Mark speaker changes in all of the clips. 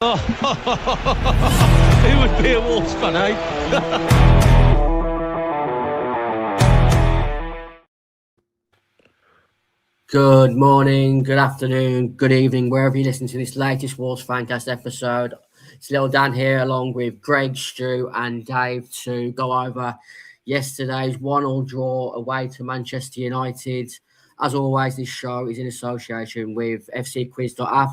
Speaker 1: Oh, who would be a Wolves fan, eh?
Speaker 2: Good morning, good afternoon, good evening, wherever you listen to this latest Wolves Fancast episode. It's Little Dan here, along with Greg, Stu, and Dave, to go over yesterday's 1-1 draw away to Manchester United. As always, this show is in association with fcquiz.app,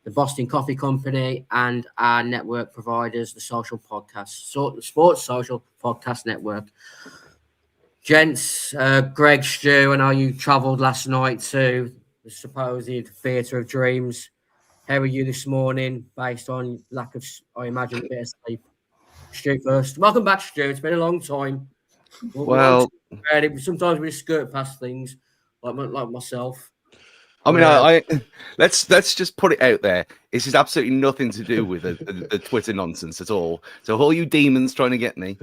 Speaker 2: the Boston Coffee Company, and our network providers, the Social Podcast, Sports Social Podcast Network. Gents, Greg, Stu, I know you travelled last night to the supposed Theatre of Dreams. How are you this morning, based on lack of, I imagine, a bit of sleep? Stu first. Welcome back, Stu. It's been a long time.
Speaker 3: Well,
Speaker 2: sometimes we skirt past things, like myself.
Speaker 3: I mean, I let's just put it out there. This is absolutely nothing to do with the Twitter nonsense at all. So all you demons trying to get me,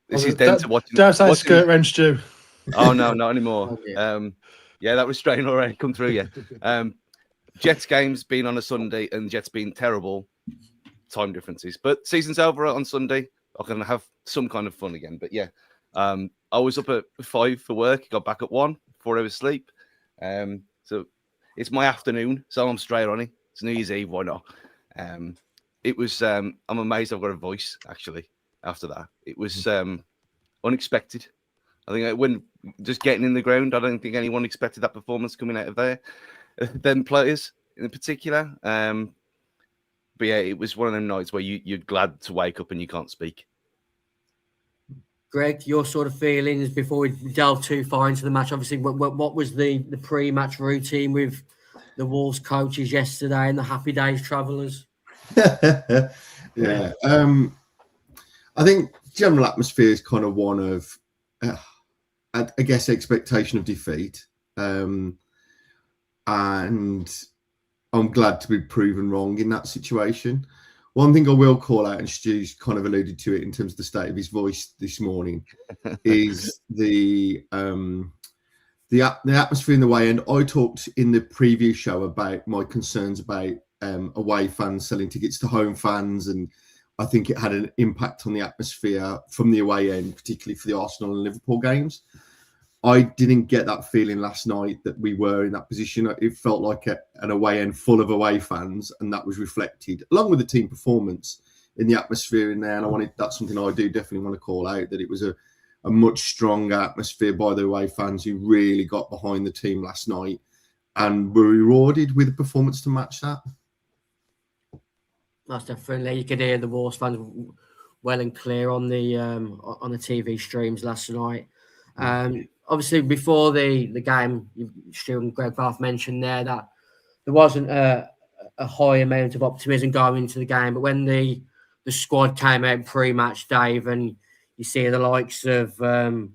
Speaker 3: this is down to watching.
Speaker 4: Don't say skirt wrench, Stu.
Speaker 3: Oh no, not anymore.
Speaker 2: Oh,
Speaker 3: yeah, that restraint already come through. Yeah, Jets games being on a Sunday and Jets being terrible. Time differences, but season's over on Sunday. I can have some kind of fun again. But yeah, I was up at 5 for work. Got back at 1, 4 hours sleep. So it's my afternoon, so I'm straight on it. It's New Year's Eve, why not? It was. I'm amazed I've got a voice actually. After that, it was unexpected. I think when just getting in the ground, I don't think anyone expected that performance coming out of there. Them players in particular. But yeah, it was one of them nights where you're glad to wake up and you can't speak.
Speaker 2: Greg, your sort of feelings before we delve too far into the match. Obviously, what was the pre-match routine with the Wolves coaches yesterday and the Happy Days travellers?
Speaker 5: Yeah. I think general atmosphere is kind of one of, I guess, expectation of defeat. And I'm glad to be proven wrong in that situation. One thing I will call out, and Stu's kind of alluded to it in terms of the state of his voice this morning, is the atmosphere in the way. And I talked in the preview show about my concerns about away fans selling tickets to home fans, and I think it had an impact on the atmosphere from the away end, particularly for the Arsenal and Liverpool games. I didn't get that feeling last night that we were in that position. It felt like an away end full of away fans, and that was reflected, along with the team performance, in the atmosphere in there. And that's something I do definitely want to call out, that it was a much stronger atmosphere by the away fans who really got behind the team last night and were rewarded with a performance to match that.
Speaker 2: That's definitely. You could hear the Wolves fans well and clear on the TV streams last night. Obviously, before the game, Stu and Greg both mentioned there that there wasn't a high amount of optimism going into the game. But when the squad came out pre-match, Dave, and you see the likes of Enzo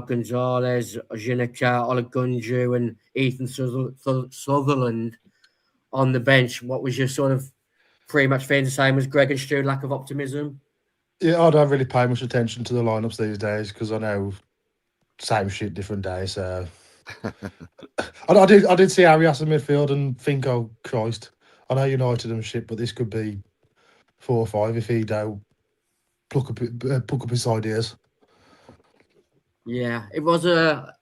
Speaker 2: Gonzalez, Ojinaka, Olagunju, and Ethan Sutherland on the bench, what was your sort of pre-match feeling? The same as Greg and Stu, lack of optimism?
Speaker 4: Yeah, I don't really pay much attention to the lineups these days because I know same shit, different day. So I did see Arias in midfield and think, oh Christ, I know United and shit, but this could be 4 or 5 if he don't pluck up his ideas.
Speaker 2: Yeah, it was a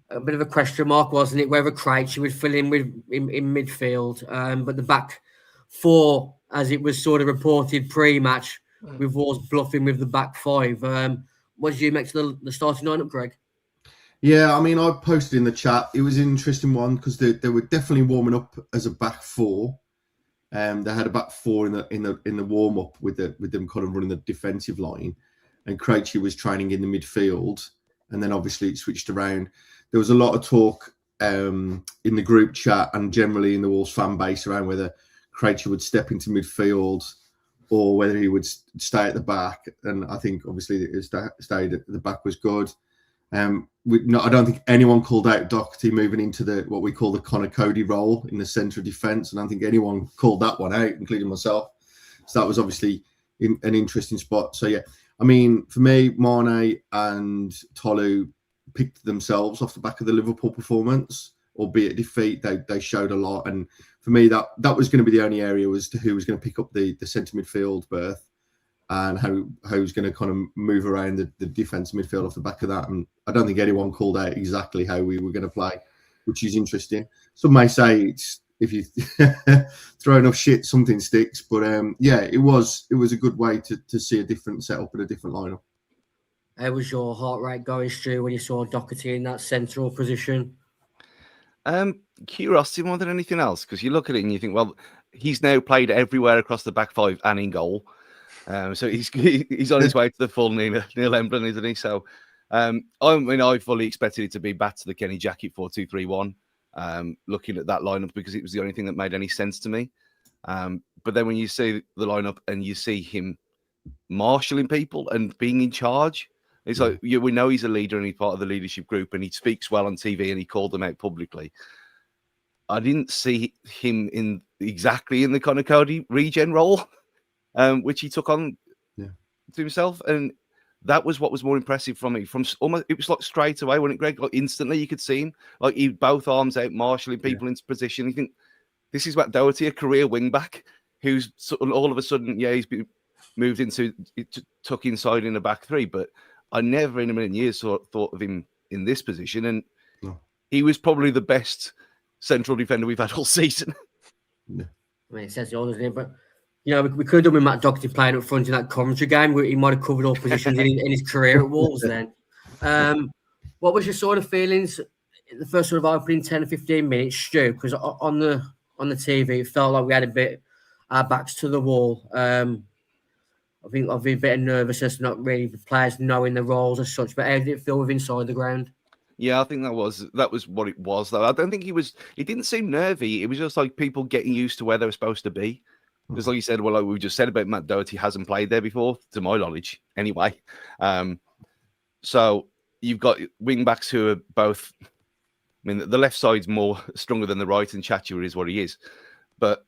Speaker 2: bit of a question mark, wasn't it? Whether Krejci would fill in in midfield, but the back four, as it was sort of reported pre-match, with Wolves bluffing with the back 5. What did you make to the starting lineup, Greg?
Speaker 5: Yeah, I mean, I posted in the chat. It was an interesting one because they were definitely warming up as a back 4. They had a back 4 in the warm up with them kind of running the defensive line, and Krejci was training in the midfield, and then obviously it switched around. There was a lot of talk in the group chat and generally in the Wolves fan base around whether Krejci would step into midfield or whether he would stay at the back. And I think obviously it stayed at the back was good. I don't think anyone called out Doherty moving into what we call the Connor Cody role in the centre of defence. And I don't think anyone called that one out, including myself. So that was obviously an interesting spot. So yeah, I mean, for me, Mane and Tolu picked themselves off the back of the Liverpool performance, albeit defeat. They showed a lot. And for me, that was going to be the only area as to who was going to pick up the centre midfield berth and how was going to kind of move around the defence midfield off the back of that. And I don't think anyone called out exactly how we were going to play, which is interesting. Some may say it's if you throw enough shit, something sticks. But it was a good way to see a different setup and a different lineup.
Speaker 2: How was your heart rate going, Stu, when you saw Doherty in that central position?
Speaker 3: Curiosity more than anything else, because you look at it and you think, well, he's now played everywhere across the back five and in goal. So he's on his way to the full Neil Emblem, isn't he? So I fully expected it to be back to the Kenny Jackett 4-2-3-1. Looking at that lineup, because it was the only thing that made any sense to me. But then when you see the lineup and you see him marshalling people and being in charge, it's like, we know he's a leader and he's part of the leadership group and he speaks well on TV and he called them out publicly. I didn't see him exactly in the kind of Cody regen role, which he took on to himself. And that was what was more impressive from me. It was like straight away when Greg, like instantly you could see him, like he both arms out, marshalling people into position. You think this is Matt Doherty, a career wing back, who's all of a sudden, he's been moved into tuck inside in the back three. But I never in a million years thought of him in this position, and he was probably the best central defender we've had all season.
Speaker 2: I mean, it says the all, doesn't it? But we could have done with Matt Doherty playing up front in that commentary game where he might have covered all positions in his career at Wolves then. What was your sort of feelings the first sort of opening 10 or 15 minutes, Stu? Because on the TV, it felt like we had our backs to the wall. I think I've been a bit nervous, not really the players knowing the roles as such, but how did it feel with inside the ground? Yeah,
Speaker 3: I think that was what it was, though. I don't think he didn't seem nervy. It was just like people getting used to where they were supposed to be. Just like you said, like we just said about Matt Doherty, hasn't played there before, to my knowledge, anyway. So you've got wing backs who are both. I mean, the left side's more stronger than the right, and Chacha is what he is. But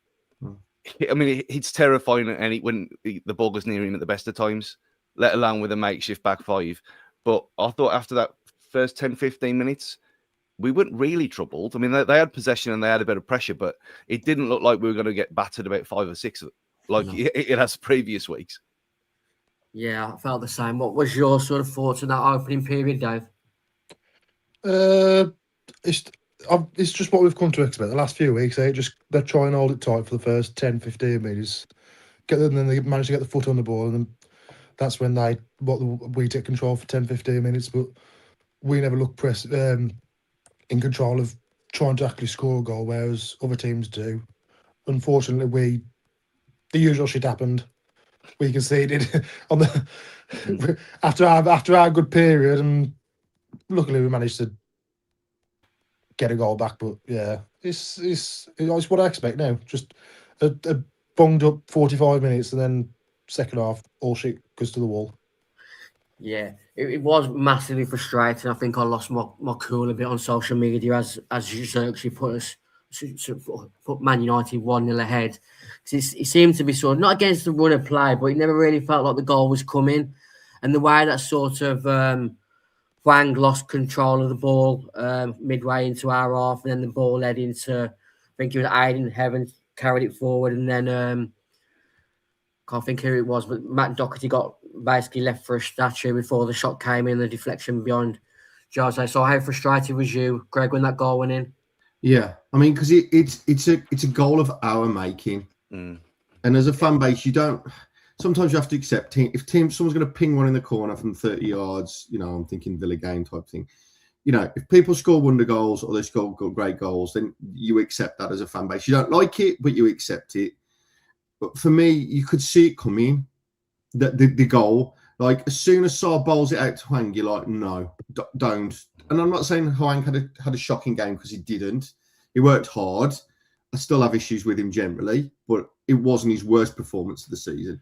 Speaker 3: I mean, it's terrifying when the ball goes near him at the best of times, let alone with a makeshift back five. But I thought after that first 10, 15 minutes, we weren't really troubled. I mean, they had possession and they had a bit of pressure, but it didn't look like we were going to get battered about 5 or 6 like it has previous weeks.
Speaker 2: Yeah, I felt the same. What was your sort of thoughts on that opening period, Dave?
Speaker 4: It's just what we've come to expect the last few weeks. They're trying to hold it tight for the first 10, 15 minutes. And then they manage to get the foot on the ball, and then that's when we take control for 10, 15 minutes. But we never look in control of trying to actually score a goal, whereas other teams do. Unfortunately, the usual shit happened. We conceded on after our good period, and luckily we managed to get a goal back. But yeah, it's what I expect now. Just a bunged up 45 minutes, and then second half all shit goes to the wall. Yeah,
Speaker 2: it was massively frustrating. I think I lost my cool a bit on social media as Xerxes put Man United 1-0 ahead. It seemed to be sort of not against the run of play, but it never really felt like the goal was coming. And the way that sort of Hwang lost control of the ball midway into our half, and then the ball led into, I think it was Aiden Heaven carried it forward, and then can't think who it was, but Matt Doherty got basically left for a statue before the shot came in, the deflection beyond Jose. So how frustrated was you, Greg, when that goal went in?
Speaker 5: Yeah, I mean, because it's a goal of our making, and as a fan base, sometimes you have to accept if someone's going to ping one in the corner from 30 yards. I'm thinking Villa game type thing. If people score wonder goals or they score great goals, then you accept that as a fan base. You don't like it, but you accept it. But for me, you could see it coming. The goal, like as soon as Sarr bowls it out to Hwang, you're like, no, don't. And I'm not saying Hwang had a shocking game, because he didn't. He worked hard. I still have issues with him generally, but it wasn't his worst performance of the season.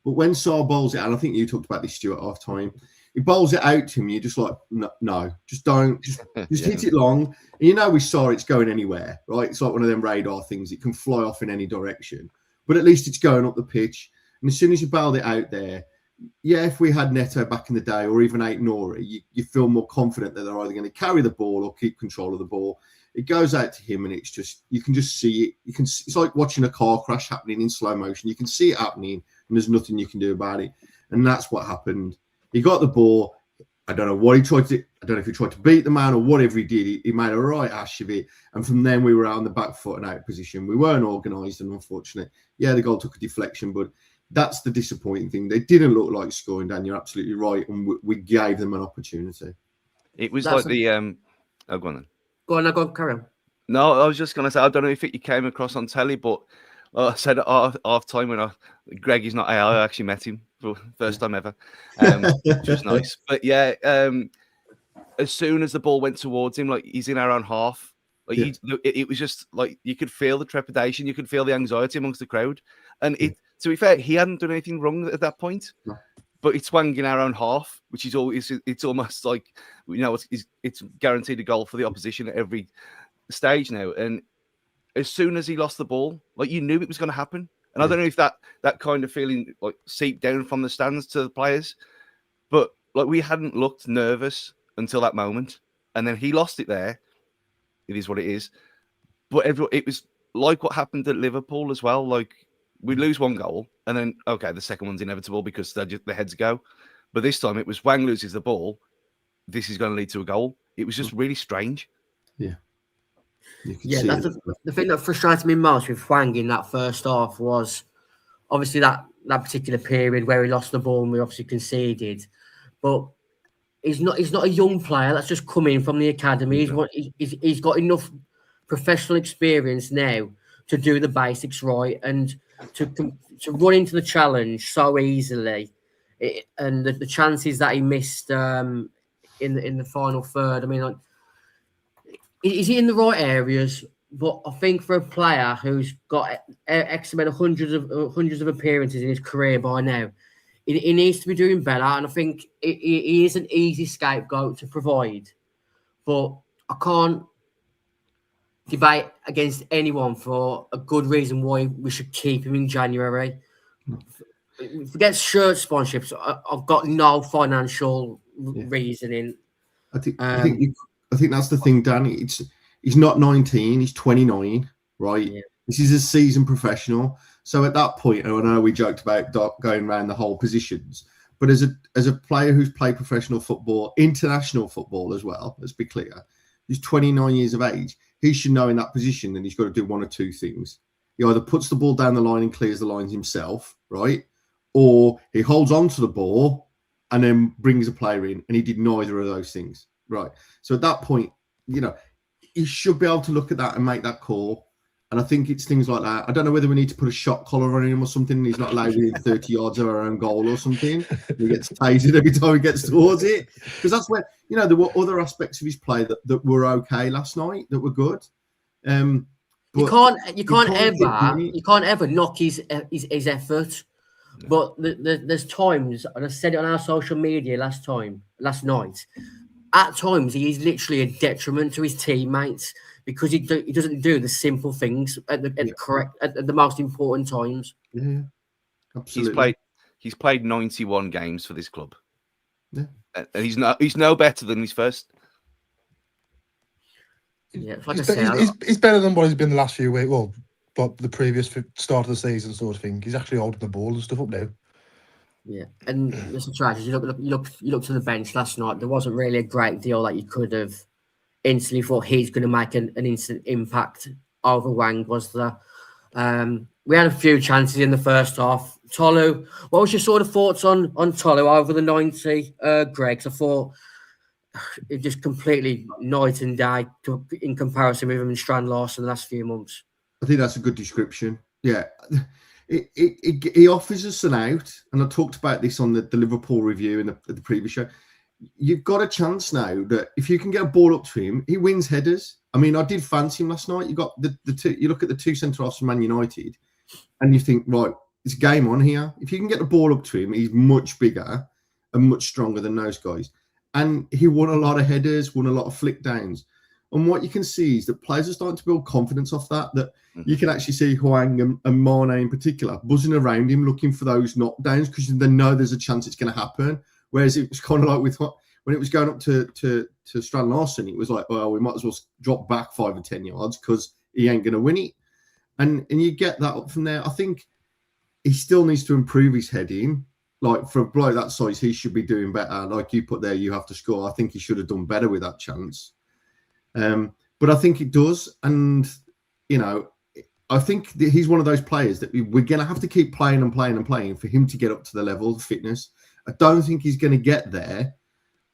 Speaker 5: But when Sarr bowls it out, and I think you talked about this, Stuart, at half time, he bowls it out to him, you're just like, no, just don't, just hit it long. And we saw it's going anywhere, right? It's like one of them radar things. It can fly off in any direction, but at least it's going up the pitch. And as soon as you bowled it out there, if we had Neto back in the day, or even Ait Nouri, you feel more confident that they're either going to carry the ball or keep control of the ball. it goes out to him, and it's just you can just see it. It's like watching a car crash happening in slow motion. You can see it happening, and there's nothing you can do about it. And that's what happened. He got the ball. I don't know what he tried to. I don't know if he tried to beat the man or whatever he did. He made a right ash of it, and from then we were out on the back foot and out of position. We weren't organised, and unfortunately, the goal took a deflection, but that's the disappointing thing. They didn't look like scoring, Dan. You're absolutely right, and we gave them an opportunity.
Speaker 3: It was like the Oh, go on then.
Speaker 2: Go on, carry on.
Speaker 3: No, I was just going to say, I don't know if you came across on telly, but I said at half time when Greg is not AI, I actually met him for the first time ever, which was nice. But yeah, as soon as the ball went towards him, like he's in our own half, like it was just like you could feel the trepidation, you could feel the anxiety amongst the crowd. And to be fair, he hadn't done anything wrong at that point. No. But it's Hwang in our own half, which is always, it's almost like, it's guaranteed a goal for the opposition at every stage now. And as soon as he lost the ball, like you knew it was going to happen. And I don't know if that kind of feeling like seeped down from the stands to the players, but like we hadn't looked nervous until that moment. And then he lost it there. It is what it is. But it was like what happened at Liverpool as well. Like, we lose one goal, and then, okay, the second one's inevitable because the heads go. But this time it was Hwang loses the ball. This is going to lead to a goal. It was just really strange.
Speaker 5: Yeah.
Speaker 2: That's the thing that frustrated me most with Hwang in that first half was obviously that particular period where he lost the ball and we obviously conceded. But he's not a young player that's just come in from the academy. He's got enough professional experience now to do the basics right and to run into the challenge so easily, and the chances that he missed in the final third. I mean, like, is he in the right areas? But I think for a player who's got X amount of hundreds of appearances in his career by now, he needs to be doing better. And I think he is an easy scapegoat to provide, but I can't debate against anyone for a good reason why we should keep him in January. Forget shirt sponsorships. I've got no financial reasoning.
Speaker 5: I think that's the thing, Dan. He's not 19. He's 29, right? Yeah. This is a seasoned professional. So at that point, I know we joked about going around the whole positions, but as a player who's played professional football, international football as well, let's be clear, he's 29 years of age. He should know in that position that he's got to do one or two things. He either puts the ball down the line and clears the lines himself, right? Or he holds on to the ball and then brings a player in, and he did neither of those things, right? So at that point, he should be able to look at that and make that call. And I think it's things like that. I don't know whether we need to put a shot collar on him or something. He's not allowed within 30 yards of our own goal or something. He gets tasered every time he gets towards it. Because that's where, there were other aspects of his play that were okay last night, that were good.
Speaker 2: You can't ever knock his effort. But there's times, and I said it on our social media last night, at times he is literally a detriment to his teammates because he doesn't do the simple things at the most important times.
Speaker 5: Yeah, absolutely.
Speaker 3: He's played 91 games for this club. Yeah, and he's no better than his first.
Speaker 2: Yeah,
Speaker 4: he's better than what he's been the last few weeks. Well, but the previous start of the season sort of thing. He's actually holding the ball and stuff up now.
Speaker 2: Yeah, and listen, Trash, you look to the bench last night. There wasn't really a great deal that you could have instantly thought he's going to make an instant impact over Hwang, was there? We had a few chances in the first half. Tolu, what was your sort of thoughts on Tolu over the 90, Greg? I thought it just completely night and day in comparison with him and Strand Larsen the last few months.
Speaker 5: I think that's a good description. Yeah. He offers us an out, and I talked about this on the Liverpool review in the previous show. You've got a chance now that if you can get a ball up to him, he wins headers. I mean, I did fancy him last night. You got the two. You look at the two centre halves from Man United, and you think, right, it's game on here. If you can get the ball up to him, he's much bigger and much stronger than those guys. And he won a lot of headers, won a lot of flick downs. And what you can see is that players are starting to build confidence off that you can actually see Hwang and Mane in particular buzzing around him looking for those knockdowns because they know there's a chance it's going to happen. Whereas it was kind of like when it was going up to to Strand Larson, it was like, well, we might as well drop back 5 or 10 yards because he ain't going to win it. And you get that up from there. I think he still needs to improve his heading. Like, for a bloke that size, he should be doing better. Like you put there, you have to score. I think he should have done better with that chance. But I think it does. And, you know, I think that he's one of those players that we're going to have to keep playing and playing and playing for him to get up to the level of fitness. I don't think he's going to get there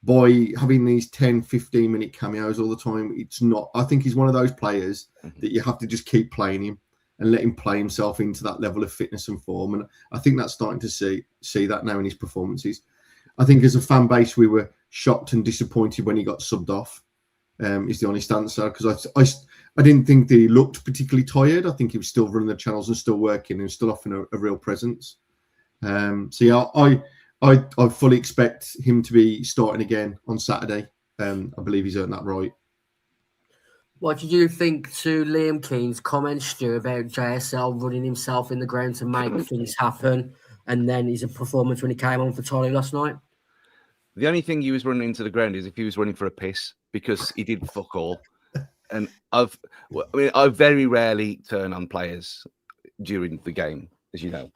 Speaker 5: by having these 10, 15-minute cameos all the time. It's not. I think he's one of those players that you have to just keep playing him and let him play himself into that level of fitness and form. And I think that's starting to see that now in his performances. I think as a fan base, we were shocked and disappointed when he got subbed off, is the honest answer. Because I didn't think that he looked particularly tired. I think he was still running the channels and still working and still offering a real presence. So yeah, I fully expect him to be starting again on Saturday. I believe he's earned that right.
Speaker 2: What did you think to Liam Keane's comments, Stu, about JSL running himself in the ground to make things happen, and then his performance when he came on for Tolly last night?
Speaker 3: The only thing he was running into the ground is if he was running for a piss, because he did fuck all. And I very rarely turn on players during the game, as you know.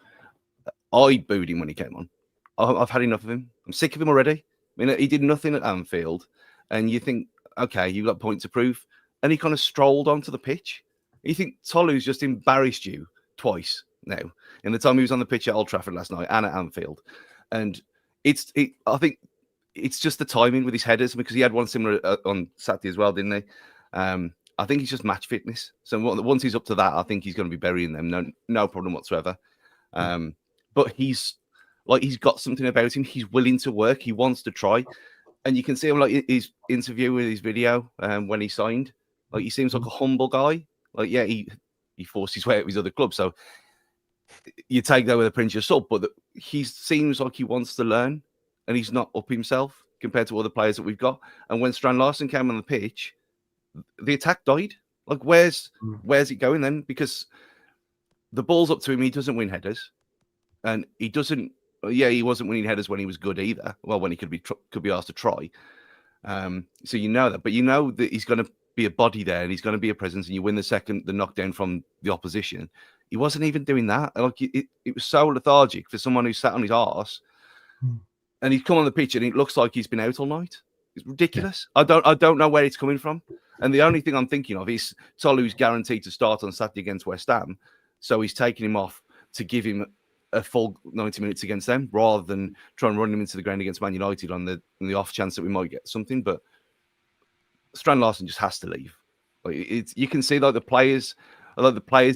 Speaker 3: I booed him when he came on. I've had enough of him. I'm sick of him already. I mean, he did nothing at Anfield, and you think, okay, you've got points to prove. And he kind of strolled onto the pitch. You think Tolu's just embarrassed you twice now, in the time he was on the pitch at Old Trafford last night and at Anfield. And I think it's just the timing with his headers, because he had one similar on Saturday as well, didn't he? I think he's just match fitness. So once he's up to that, I think he's going to be burying them. No problem whatsoever. But he's got something about him. He's willing to work. He wants to try. And you can see him, like his interview with his video when he signed. Like, he seems like a humble guy. Like, yeah, he forced his way out of his other club. So you take that with a pinch of salt. But he seems like he wants to learn, and he's not up himself compared to other players that we've got. And when Strand Larson came on the pitch, the attack died. Like, where's it going then? Because the ball's up to him. He doesn't win headers, and he doesn't. Yeah, he wasn't winning headers when he was good either. Well, when he could be asked to try. So you know that, but you know that he's going to be a body there, and he's going to be a presence, and you win the knockdown from the opposition. He wasn't even doing that. Like, it was so lethargic for someone who sat on his arse, and he's come on the pitch and it looks like he's been out all night. It's ridiculous. I don't know where it's coming from. And the only thing I'm thinking of is Tolu's guaranteed to start on Saturday against West Ham, so he's taking him off to give him a full 90 minutes against them, rather than try and run him into the ground against Man United on the off chance that we might get something. But Strand Larson just has to leave. Like, you can see, like, the players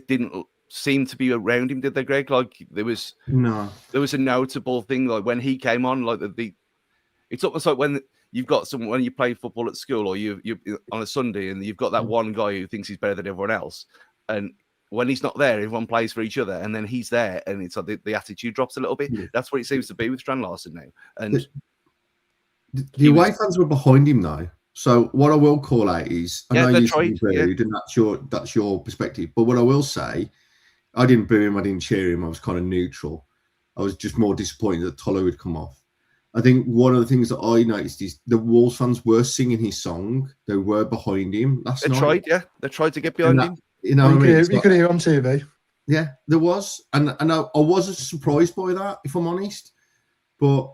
Speaker 3: didn't seem to be around him, did they, Greg? Like, there was a notable thing, like when he came on, like it's almost like when you've got someone, when you play football at school, or you on a Sunday, and you've got that one guy who thinks he's better than everyone else, and when he's not there, everyone plays for each other, and then he's there, and it's like the attitude drops a little bit. Yeah. That's what it seems to be with Strand Larson now. And
Speaker 5: the away fans were behind him though. So what I will call out is, I know you said booed, and that's your perspective. But what I will say, I didn't boo him, I didn't cheer him. I was kind of neutral. I was just more disappointed that Tolo had come off. I think one of the things that I noticed is the Wolves fans were singing his song. They were behind him last night. They tried to get behind him.
Speaker 4: You know, you could hear on TV.
Speaker 5: Yeah, there was, and I wasn't surprised by that, if I'm honest. But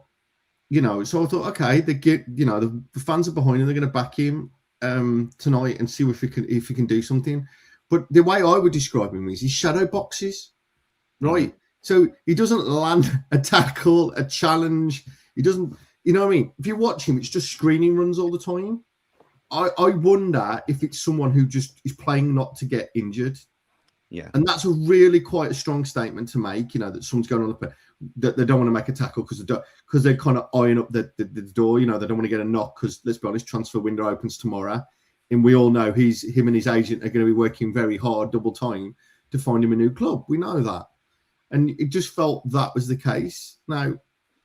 Speaker 5: you know, so I thought, okay, the fans are behind him. They're going to back him tonight and see if he can do something. But the way I would describe him is he shadow boxes, right? So he doesn't land a tackle, a challenge. He doesn't, you know what I mean? If you watch him, it's just screening runs all the time. I wonder if it's someone who just is playing not to get injured.
Speaker 3: Yeah. And
Speaker 5: that's a really quite a strong statement to make, you know, that someone's going on that they don't want to make a tackle because they're kind of eyeing up the door, you know, they don't want to get a knock because, let's be honest, transfer window opens tomorrow. And we all know him and his agent are going to be working very hard, double time, to find him a new club. We know that. And it just felt that was the case. Now,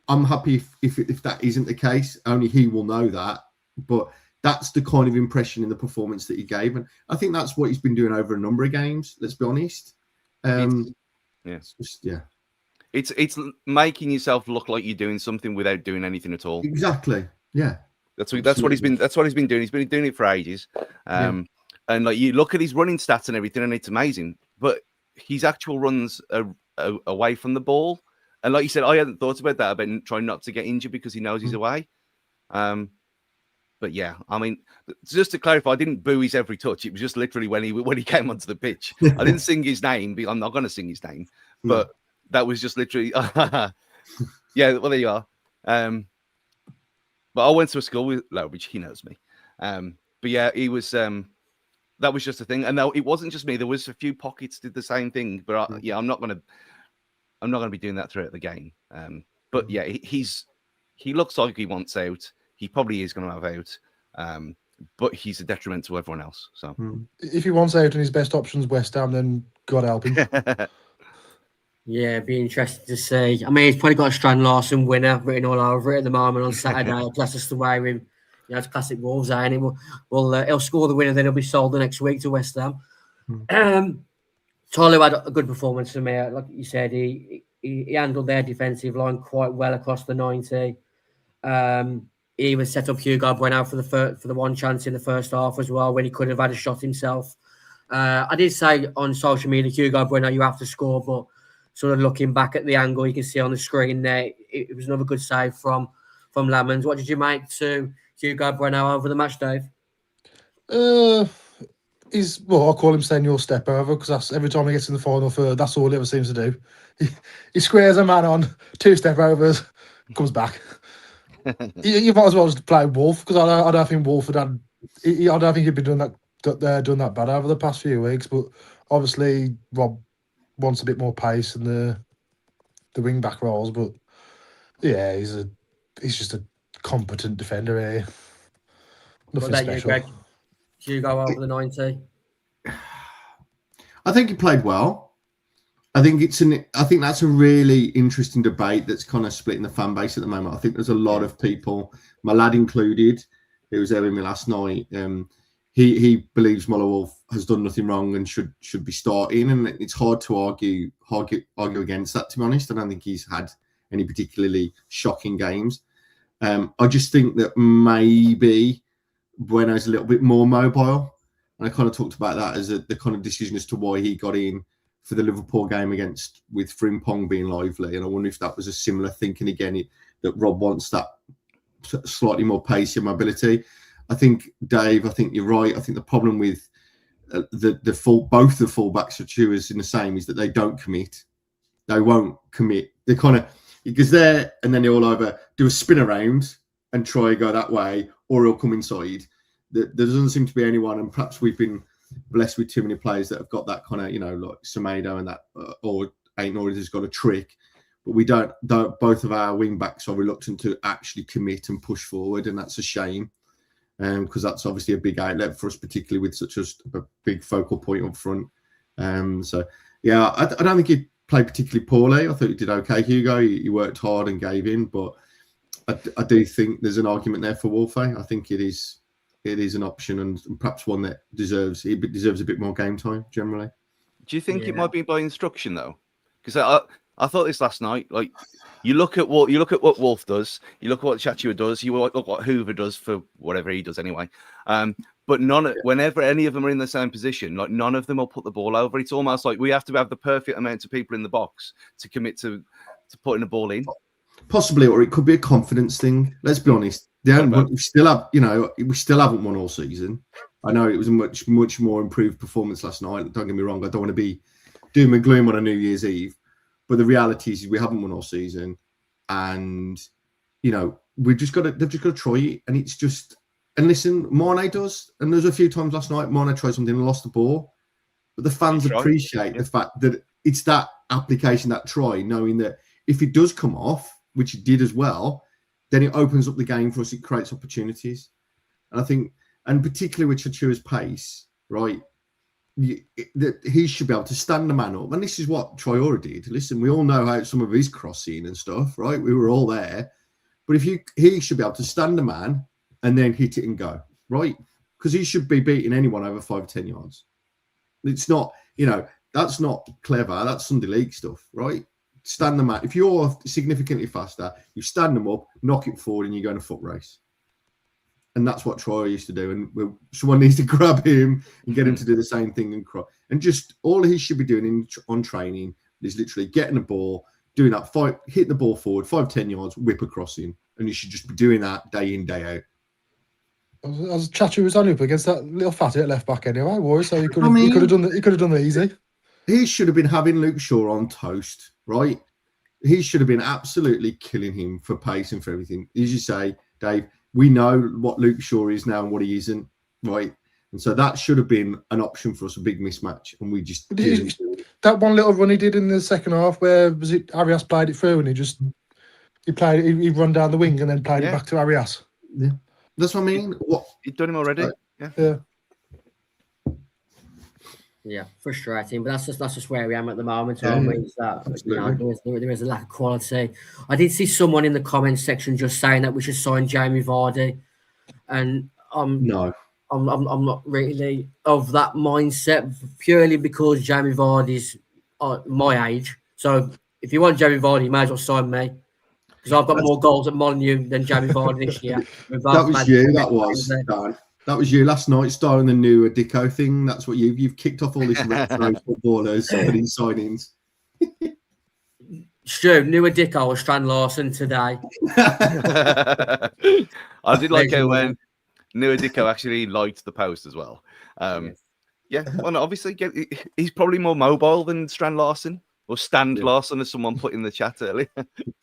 Speaker 5: I'm happy if that isn't the case. Only he will know that. But that's the kind of impression in the performance that he gave. And I think that's what he's been doing over a number of games, let's be honest.
Speaker 3: It's making yourself look like you're doing something without doing anything at all.
Speaker 5: Exactly. Yeah.
Speaker 3: That's what he's been doing. He's been doing it for ages. And like you look at his running stats and everything, and it's amazing. But his actual runs are away from the ball. And like you said, I hadn't thought about that, about trying not to get injured because he knows he's away. But yeah, I mean, just to clarify, I didn't boo his every touch. It was just literally when he came onto the pitch. I didn't sing his name. I'm not going to sing his name. But that was just literally, yeah. Well, there you are. But I went to a school with Lowbridge. He knows me. But yeah, he was. That was just a thing, and it wasn't just me. There was a few pockets did the same thing. But I'm not gonna be doing that throughout the game. But yeah, he looks like he wants out. He probably is going to have out. But he's a detriment to everyone else. So
Speaker 4: if he wants out and his best option's West Ham, then God help him.
Speaker 2: Yeah, it'd be interesting to see. I mean, he's probably got a Strand Larson winner written all over it at the moment on Saturday. That's just the way with, it's classic Wolves, and he'll score the winner, then he'll be sold the next week to West Ham. Tyler had a good performance for me. Like you said, he handled their defensive line quite well across the 90. He even set up Hugo Bueno for the one chance in the first half as well, when he could have had a shot himself. I did say on social media, Hugo Bueno, you have to score, but sort of looking back at the angle you can see on the screen there, it was another good save from Lamans. What did you make to Hugo Bueno over the match, Dave?
Speaker 4: I call him Senor Step Over, because that's every time he gets in the final third, that's all he ever seems to do. He squares a man on 2 step overs, comes back. you might as well just play Wolf, because I don't think Wolf would have. I don't think he'd be doing that bad over the past few weeks. But obviously, Rob wants a bit more pace in the wing back roles. But yeah, he's just a competent defender here. Nothing special. You, Greg?
Speaker 2: Hugo over the 90.
Speaker 5: I think he played well. I think that's a really interesting debate that's kind of splitting the fan base at the moment. I think there's a lot of people, my lad included, who was there with me last night. He believes Muller Wolf has done nothing wrong and should be starting, and it's hard to argue against that. To be honest, I don't think he's had any particularly shocking games. I just think that maybe Bueno's a little bit more mobile, and I kind of talked about that as the kind of decision as to why he got in for the Liverpool game with Frimpong being lively. And I wonder if that was a similar thinking again, that Rob wants that slightly more pace and mobility. I think, Dave, you're right. I think the problem with both the fullbacks for Chewers in the same is that they don't commit. They won't commit. They kind of, because there and then they all either do a spin around and try to go that way, or he'll come inside. There doesn't seem to be anyone, and perhaps we've been blessed with too many players that have got that kind of, like Semedo and that, or Ain't Already has got a trick. But we don't. Both of our wing backs are reluctant to actually commit and push forward, and that's a shame, because that's obviously a big outlet for us, particularly with such a big focal point up front. So yeah, I don't think he played particularly poorly. I thought he did okay, Hugo. He worked hard and gave in, but I do think there's an argument there for Wolfe. I think it is an option, and perhaps one that deserves a bit more game time generally.
Speaker 3: Do you think it might be by instruction though? Because I thought this last night. Like, you look at what Wolf does, you look at what Chachua does, you look at what Hoover does for whatever he does anyway. But whenever any of them are in the same position, like none of them will put the ball over. It's almost like we have to have the perfect amount of people in the box to commit to putting the ball in.
Speaker 5: Possibly, or it could be a confidence thing. Let's be honest. We still haven't won all season. I know it was a much more improved performance last night. Don't get me wrong. I don't want to be doom and gloom on a New Year's Eve, but the reality is we haven't won all season, and they've just got to try it. And it's just, and listen, Mane does, and there's a few times last night Mane tried something and lost the ball, but the fans appreciate the fact that it's that application, that try, knowing that if it does come off, which it did as well, then it opens up the game for us. It creates opportunities. And I think, and particularly with Chachua's pace, right, he should be able to stand the man up. And this is what Traore did. Listen, we all know how some of his crossing and stuff, right? We were all there. But he should be able to stand the man and then hit it and go, right? Because he should be beating anyone over 5 or 10 yards. It's not, that's not clever. That's Sunday League stuff, right? Stand them out. If you're significantly faster, you stand them up, knock it forward, and you go in a foot race. And that's what Troy used to do. And someone needs to grab him and get him to do the same thing and cry. And just all he should be doing on training is literally getting the ball, doing that, hitting the ball forward, 5-10 yards, whip across him. And you should just be doing that day in, day out.
Speaker 4: I was Chachu was only up against that little fatty at left back anyway, was so he could have done the easy.
Speaker 5: He should have been having Luke Shaw on toast, right? He should have been absolutely killing him for pace and for everything. As you say, Dave, we know what Luke Shaw is now and what he isn't, right? And so that should have been an option for us, a big mismatch, and we just didn't.
Speaker 4: That one little run he did in the second half, where was it? Arias played it through, and he run down the wing and then played it back to Arias.
Speaker 5: Yeah, that's what I mean. What
Speaker 3: you've done him already?
Speaker 2: Yeah, frustrating, but that's just where we am at the moment. Is that there is a lack of quality. I did see someone in the comments section just saying that we should sign Jamie Vardy, and
Speaker 5: no,
Speaker 2: I'm not really of that mindset, purely because Jamie Vardy's my age. So if you want Jamie Vardy, you may as well sign me, because I've got more goals at Molineux than Jamie Vardy this year.
Speaker 5: That was you. That was Dan. That was you last night, starting the new Dicko thing. That's what you've kicked off all these retro footballers putting signings.
Speaker 2: Stu, new Dicko or Strand Larson today.
Speaker 3: I did like how when New Dicko actually liked the post as well. Yeah, well, obviously, he's probably more mobile than Strand Larson or Stand Larson, as someone put in the chat earlier.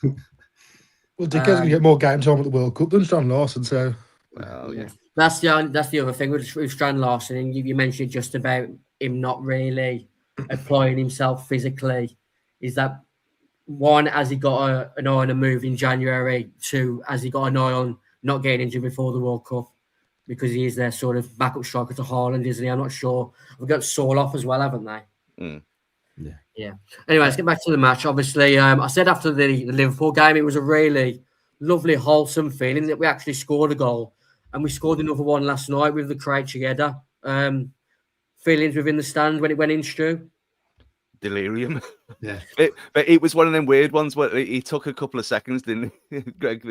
Speaker 4: Well, Dicko's going to get more game time at the World Cup than Strand Larson, so.
Speaker 3: Well, yeah.
Speaker 2: That's the other thing with Strand Larson, and you mentioned just about him not really applying himself physically. Is that one, has he got an eye on a move in January? Two, has he got an eye on not getting injured before the World Cup? Because he is their sort of backup striker to Haaland, isn't he? I'm not sure. We've got Saul off as well, haven't they? Yeah. Anyway, let's get back to the match. Obviously, I said after the Liverpool game, it was a really lovely, wholesome feeling that we actually scored a goal. And we scored another one last night with the Krejci header. Feelings within the stand when it went in, Stu?
Speaker 3: Delirium.
Speaker 5: Yeah.
Speaker 3: But it was one of them weird ones where it took a couple of seconds, didn't it, Greg?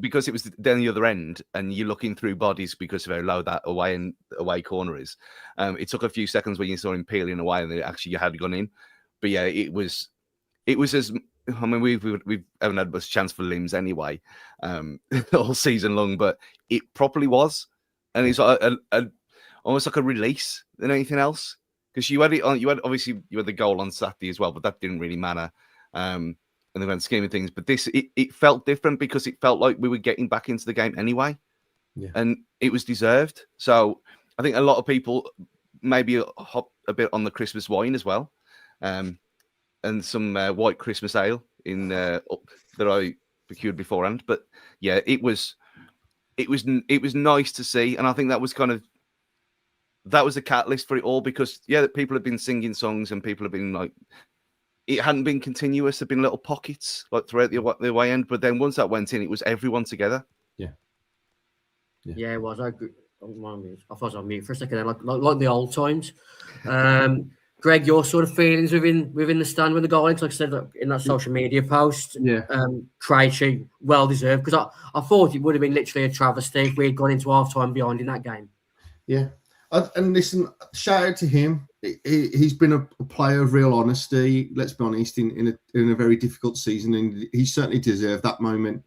Speaker 3: Because it was down the other end and you're looking through bodies because of how low that away corner is. It took a few seconds when you saw him peeling away and actually you had gone in. But yeah, it was as... I mean, we haven't had much chance for limbs anyway, all season long, but it properly was, and it's like almost like a release than anything else. Because you had the goal on Saturday as well, but that didn't really matter in the grand scheme of things. But it felt different because it felt like we were getting back into the game anyway, and it was deserved. So I think a lot of people maybe hop a bit on the Christmas wine as well. And some white Christmas ale that I procured beforehand. But yeah, it was nice to see, and I think that was a catalyst for it all, because people have been singing songs and people have been like, it hadn't been continuous. There'd been little pockets like throughout the away end, but then once that went in, it was everyone together.
Speaker 2: Yeah, it was. I thought I was on mute for a second, like the old times. Greg, your sort of feelings within the stand when the goal went, like I said in that social media post. Krejci, well deserved, because I thought it would have been literally a travesty if we had gone into half time behind in that game. Yeah,
Speaker 5: and listen, shout out to him. He's been a player of real honesty. Let's be honest, in a very difficult season, and he certainly deserved that moment.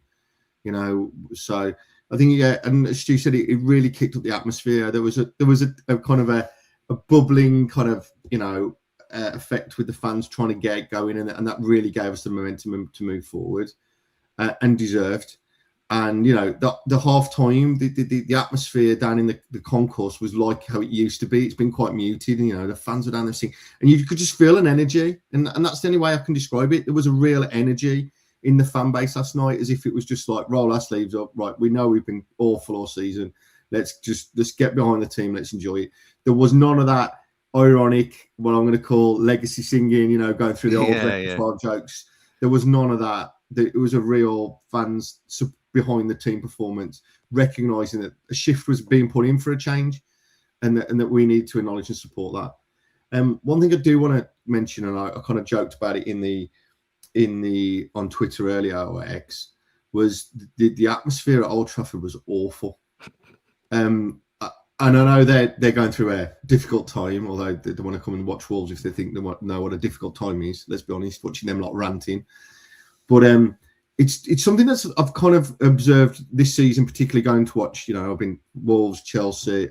Speaker 5: So I think and as Stu said, it really kicked up the atmosphere. There was a kind of a bubbling kind of effect with the fans trying to get going, and that really gave us the momentum to move forward, and deserved. And the half time, the atmosphere down in the concourse was like how it used to be. It's been quite muted, and the fans were down there singing, and you could just feel an energy, and that's the only way I can describe it. There was a real energy in the fan base last night, as if it was just like, roll our sleeves up, right? We know we've been awful all season. Let's get behind the team. Let's enjoy it. There was none of that ironic, what I'm going to call legacy singing, going through the old jokes. There was none of that. It was a real fans behind the team performance, recognising that a shift was being put in for a change, and that we need to acknowledge and support that. One thing I do want to mention, and I kind of joked about it on Twitter earlier, or X, was the atmosphere at Old Trafford was awful. And I know they're going through a difficult time, although they don't want to come and watch Wolves if they think they know what a difficult time is. Let's be honest, watching them lot ranting. But it's something I've kind of observed this season, particularly going to watch. You know, I've been Chelsea,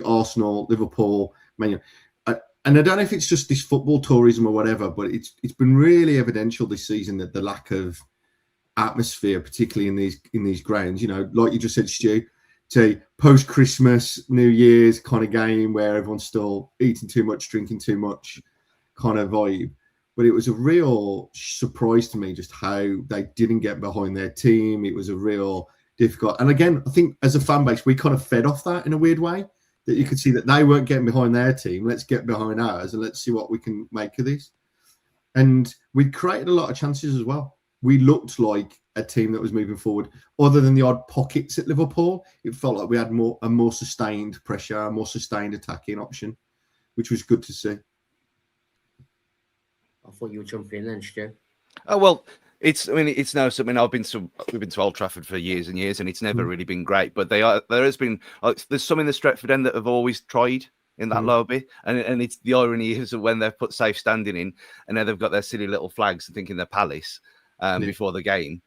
Speaker 5: Arsenal, Liverpool, Man U. And I don't know if it's just this football tourism or whatever, but it's been really evidential this season that the lack of atmosphere, particularly in these grounds. You know, like you just said, Stu. To post-Christmas, New Year's kind of game where everyone's still eating too much, drinking too much kind of vibe. But it was a real surprise to me just how they didn't get behind their team. It was a real difficult. And again, I think as a fan base, we kind of fed off that in a weird way, that you could see that they weren't getting behind their team. Let's get behind ours and let's see what we can make of this. And we created a lot of chances as well. We looked like a team that was moving forward. Other than the odd pockets at Liverpool, it felt like we had a more sustained pressure, a more sustained attacking option, which was good to see.
Speaker 2: I thought you were jumping in then, Stu.
Speaker 3: Oh well, it's now something we've been to Old Trafford for years and years, and it's never really been great. But there has been there's some in the Stretford end that have always tried in that lobby, and it's the irony is that when they've put safe standing in, and now they've got their silly little flags thinking they're Palace before the game.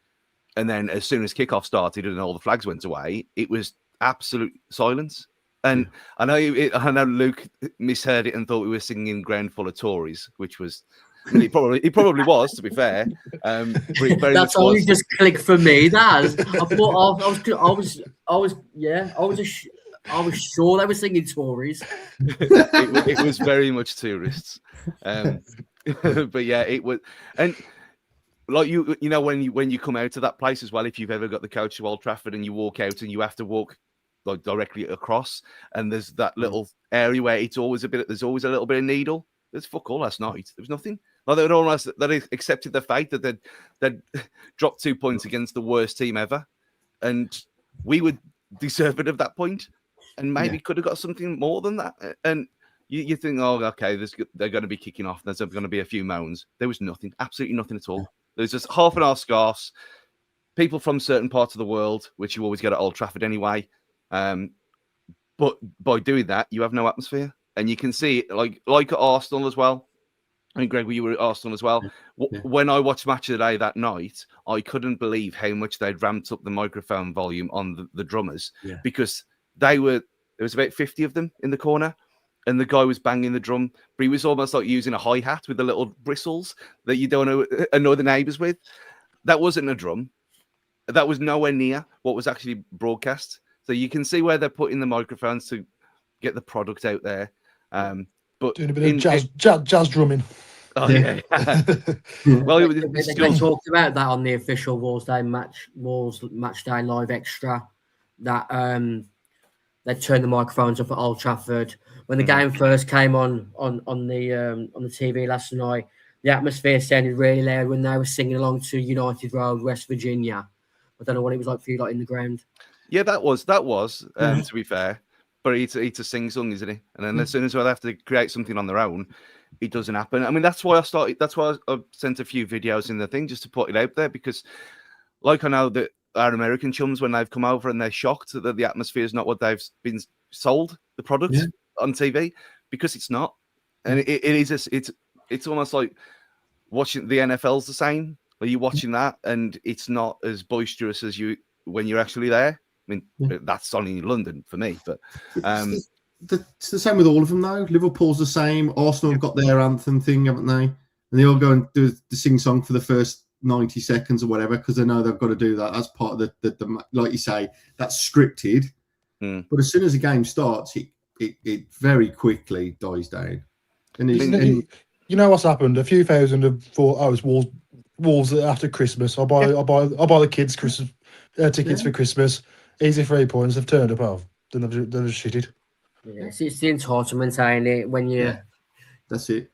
Speaker 3: And then as soon as kickoff started and all the flags went away, it was absolute silence. And I know Luke misheard it and thought we were singing "Ground Full of Tories," which was he probably was, to be fair.
Speaker 2: That's only just clicked for me. That I thought I was sure they were singing Tories.
Speaker 3: it was very much tourists, but yeah, it was and. Like you know, when you come out of that place as well, if you've ever got the coach to Old Trafford and you walk out and you have to walk like directly across, and there's that little area where there's always a little bit of needle. There's fuck all last night. There was nothing. Like they accepted the fate that they'd dropped 2 points against the worst team ever, and we were deserving of that point, and maybe could have got something more than that. And you think, oh, okay, they're going to be kicking off. There's going to be a few moans. There was nothing, absolutely nothing at all. There's just half an hour scarves, people from certain parts of the world, which you always get at Old Trafford anyway. But by doing that, you have no atmosphere. And you can see it like at Arsenal as well. I mean, Greg, you were at Arsenal as well. When I watched Match of the Day that night, I couldn't believe how much they'd ramped up the microphone volume on the drummers because there was about 50 of them in the corner. And the guy was banging the drum, but he was almost like using a hi-hat with the little bristles that you don't want to annoy the neighbours with. That wasn't a drum. That was nowhere near what was actually broadcast. So you can see where they're putting the microphones to get the product out there. But
Speaker 4: doing a bit of jazz drumming.
Speaker 3: Oh yeah. Well,
Speaker 2: they talked about that on the official Wolves Match Day Live Extra. That they turned the microphones up at Old Trafford. When the game first came on the TV last night, the atmosphere sounded really loud when they were singing along to United Road, West Virginia. I don't know what it was like for you, like in the ground. Yeah,
Speaker 3: that was to be fair. But he's a sing-song, isn't he? And then as soon as they have to create something on their own, it doesn't happen. I mean, that's why I sent a few videos in the thing just to put it out there because, like I know that our American chums, when they've come over and they're shocked that the atmosphere is not what they've been sold, the product on TV, because it's not. And it's almost like watching the NFL's the same. Are you watching that and it's not as boisterous as when you're actually there? I mean, that's only in London for me, but
Speaker 5: it's the same with all of them though. Liverpool's the same. Arsenal have got their anthem thing, haven't they? And they all go and do the sing song for the first 90 seconds or whatever because they know they've got to do that. That's part of the like you say, that's scripted. But as soon as the game starts, it very quickly dies down. And
Speaker 4: you know what's happened? A few thousand have thought, oh, it's Wolves after Christmas. I'll buy the kids Christmas tickets for Christmas. Easy 3 points. They've turned up. Oh, then they've just shitted.
Speaker 2: Yeah, it's the entitlement, ain't it? When you,
Speaker 5: that's it.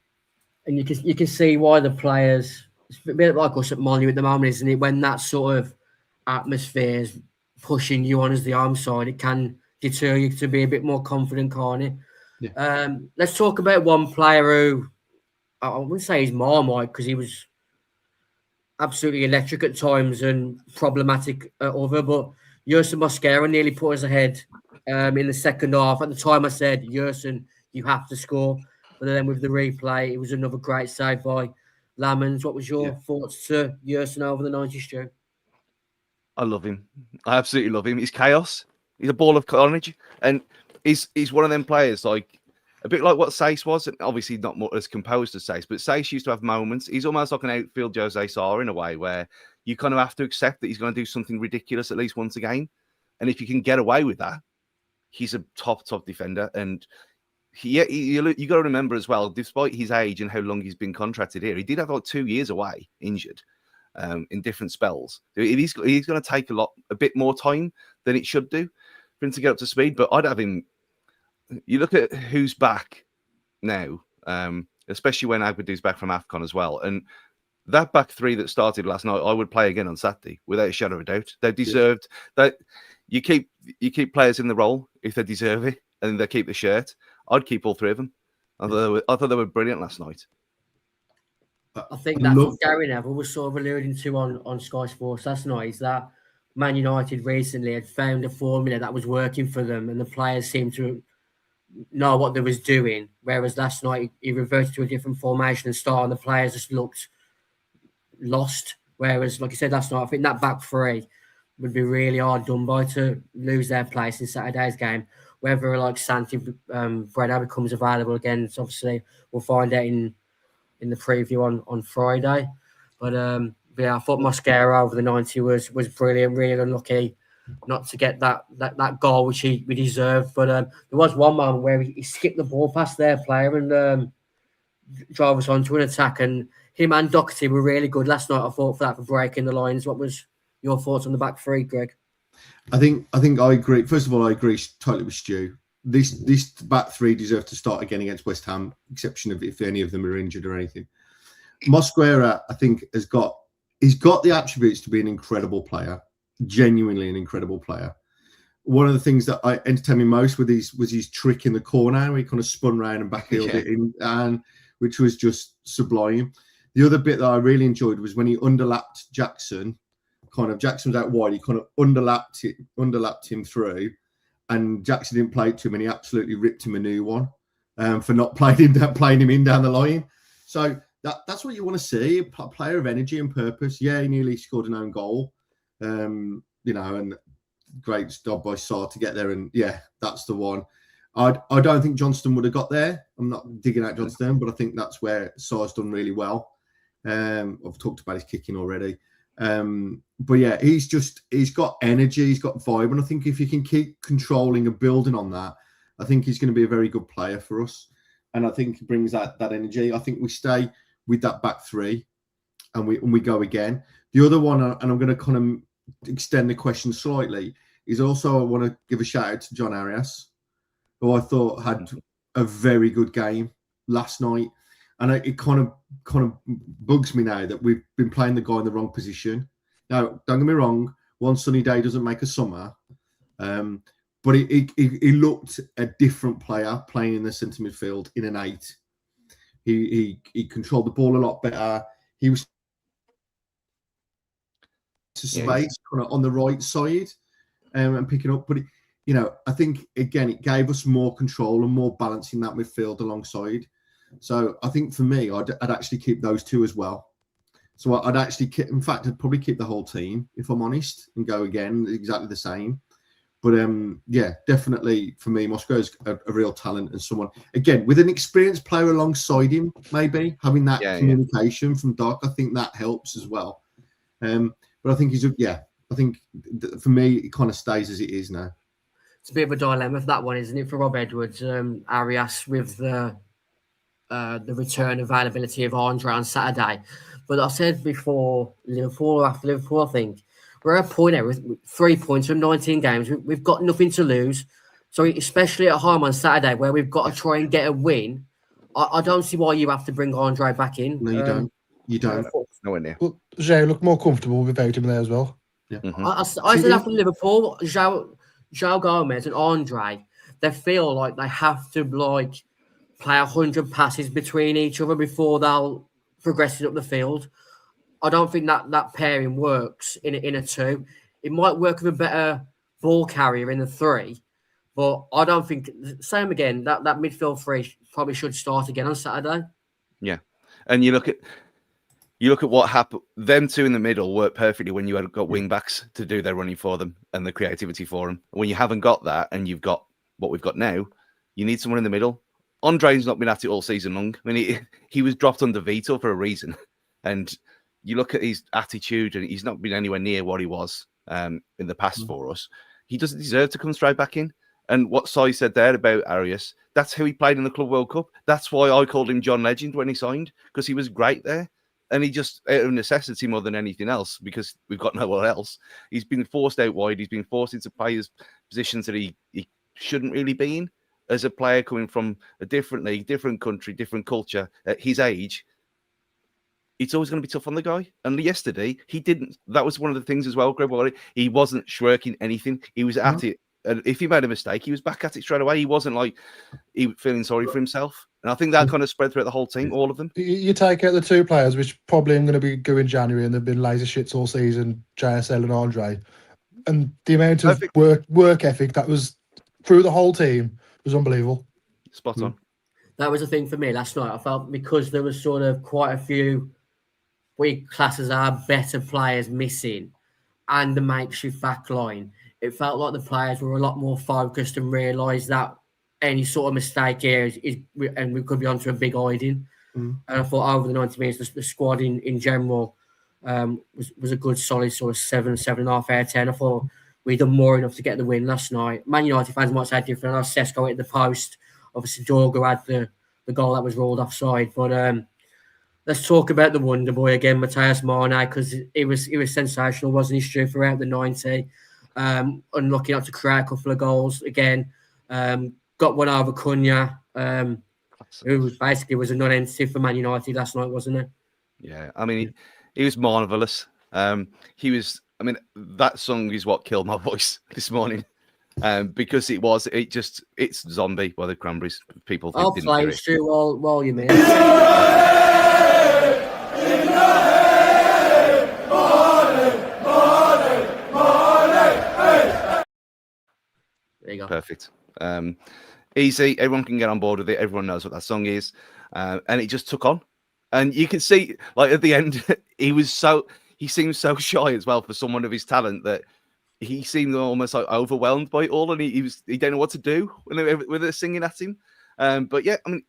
Speaker 2: And you can see why the players. It's a bit like us at Molyneux at the moment, isn't it? When that sort of atmosphere is pushing you on as the arm side, it can deter you to be a bit more confident, can't it? Yeah. Let's talk about one player who I wouldn't say he's Marmite because he was absolutely electric at times and problematic at other, but Yerson Mosquera nearly put us ahead in the second half. At the time, I said, Yerson, you have to score. But then with the replay, it was another great save by Lamans. What was your thoughts to Yerson over the 90, Stu?
Speaker 3: I love him. I absolutely love him. He's chaos. He's a ball of carnage. And he's one of them players, like a bit like what Sace was. And obviously not more as composed as Sace, but Sace used to have moments. He's almost like an outfield Jose Sarr in a way, where you kind of have to accept that he's going to do something ridiculous at least once a game. And if you can get away with that, he's a top defender. And you got to remember as well, despite his age and how long he's been contracted here, he did have like 2 years away injured in different spells. He's going to take a bit more time than it should do for him to get up to speed. But I'd have him. You look at who's back now, especially when Agbadou's back from AFCON as well. And that back three that started last night, I would play again on Saturday without a shadow of a doubt. They deserved that. You keep players in the role if they deserve it, and they keep the shirt. I'd keep all three of them. I thought they were brilliant last night.
Speaker 2: I think that's what Gary Neville was sort of alluding to on Sky Sports last night, is that Man United recently had found a formula that was working for them, and the players seemed to know what they was doing. Whereas last night he reverted to a different formation and style, and the players just looked lost. Whereas, like I said last night, I think that back three would be really hard done by to lose their place in Saturday's game. Whether like Santi Breda becomes available again, so obviously we'll find out in the preview on Friday. But I thought Mosquera over the 90 was brilliant. Really unlucky not to get that goal which he deserved. But there was one moment where he skipped the ball past their player and drove us onto an attack. And him and Doherty were really good last night, I thought, for breaking the lines. What was your thoughts on the back three, Greg?
Speaker 5: I think I agree. First of all, I agree totally with Stu. This back three deserve to start again against West Ham, exception of if any of them are injured or anything. Mosquera, I think, he's got the attributes to be an incredible player, genuinely an incredible player. One of the things that entertained me most was his trick in the corner, where he kind of spun around and backheeled it in, and which was just sublime. The other bit that I really enjoyed was when he underlapped Jackson. Jackson was out wide. He kind of underlapped him through, and Jackson didn't play it to him, and he absolutely ripped him a new one for not playing him in down the line. So that's what you want to see, a player of energy and purpose. Yeah, he nearly scored an own goal, and great job by Sarr to get there. And yeah, that's the one. I don't think Johnston would have got there. I'm not digging out Johnston, but I think that's where Sarr's done really well. I've talked about his kicking already. But yeah, he's got energy, he's got vibe, and I think if you can keep controlling and building on that, I think he's going to be a very good player for us. And I think he brings that energy. I think we stay with that back three, and we go again. The other one, and I'm going to kind of extend the question slightly, is also I want to give a shout out to John Arias, who I thought had a very good game last night. And it kind of bugs me now that we've been playing the guy in the wrong position. Now, don't get me wrong, one sunny day doesn't make a summer. But he looked a different player playing in the centre midfield in an 8. He controlled the ball a lot better. He was to space kind of on the right side and picking up. But I think again it gave us more control and more balance in that midfield alongside. So I think for me, I'd actually keep those two as well. So I'd actually I'd probably keep the whole team, if I'm honest, and go again exactly the same. But yeah, definitely for me, Mosquera's a real talent and someone, again, with an experienced player alongside him, maybe having that communication from Doc, I think that helps as well. But I think I think for me, it kind of stays as it is now.
Speaker 2: It's a bit of a dilemma for that one, isn't it, for Rob Edwards, Arias with the return availability of Andre on Saturday. But I said before Liverpool or after Liverpool, I think we're at a point now with 3 points from 19 games. We've got nothing to lose. So especially at home on Saturday where we've got to try and get a win, I don't see why you have to bring Andre back in.
Speaker 5: No, you don't. You don't.
Speaker 3: Nowhere near.
Speaker 4: Well, Jay looked more comfortable without him there as well.
Speaker 5: Yeah.
Speaker 3: Mm-hmm.
Speaker 2: I said after Liverpool, João Gomez and Andre, they feel like they have to play 100 passes between each other before they'll progress it up the field. I don't think that pairing works in a 2. It might work with a better ball carrier in the three. But I don't think, same again, that midfield three probably should start again on Saturday.
Speaker 3: Yeah. And you look at what happened. Them two in the middle work perfectly when you had got wing backs to do their running for them and the creativity for them. When you haven't got that and you've got what we've got now, you need someone in the middle. Andre's not been at it all season long. I mean, he was dropped under veto for a reason. And you look at his attitude, and he's not been anywhere near what he was in the past for us. He doesn't deserve to come straight back in. And what Sai said there about Arias, that's how he played in the Club World Cup. That's why I called him John Legend when he signed, because he was great there. And he just, out of necessity more than anything else, because we've got nowhere else, he's been forced out wide. He's been forced into players' positions that he shouldn't really be in. As a player coming from a different league, different country, different culture, at his age, it's always going to be tough on the guy. And yesterday, he didn't. That was one of the things as well, Greg. He wasn't shirking anything. He was at it. And if he made a mistake, he was back at it straight away. He wasn't like he was feeling sorry for himself. And I think that kind of spread throughout the whole team, all of them.
Speaker 4: You take out the two players, which probably am going to be going in January, and they've been laser shits all season, JSL and Andre. And the amount of work ethic that was through the whole team was unbelievable.
Speaker 3: Spot on.
Speaker 2: That was the thing for me last night. I felt because there was sort of quite a few we classes are better players missing and the makeshift back line, it felt like the players were a lot more focused and realised that any sort of mistake here and we could be onto a big hiding. And I thought over the 90 minutes, the squad in general was a good solid sort of 7.5 out of 10. I thought we'd done more enough to get the win last night. Man United fans might say different. I know Sesko hit the post. Obviously, Dorgo had the goal that was ruled offside. But let's talk about the wonder boy again, Matheus Mane, because it was sensational, wasn't he, Stu, throughout the 90? Unlucky not to create a couple of goals again. Got one over Cunha, who basically was a non-entity for Man United last night, wasn't it?
Speaker 3: Yeah, I mean, he was marvellous. That song is what killed my voice this morning. Because it's Zombie by the Cranberries. People think
Speaker 2: I'll
Speaker 3: didn't
Speaker 2: play
Speaker 3: hear it.
Speaker 2: Stu while you're there. There you go.
Speaker 3: Perfect. Easy. Everyone can get on board with it. Everyone knows what that song is. And it just took on. And you can see, like, at the end, he seemed so shy as well for someone of his talent that he seemed almost like overwhelmed by it all, and he didn't know what to do when they're singing at him. But yeah, I mean,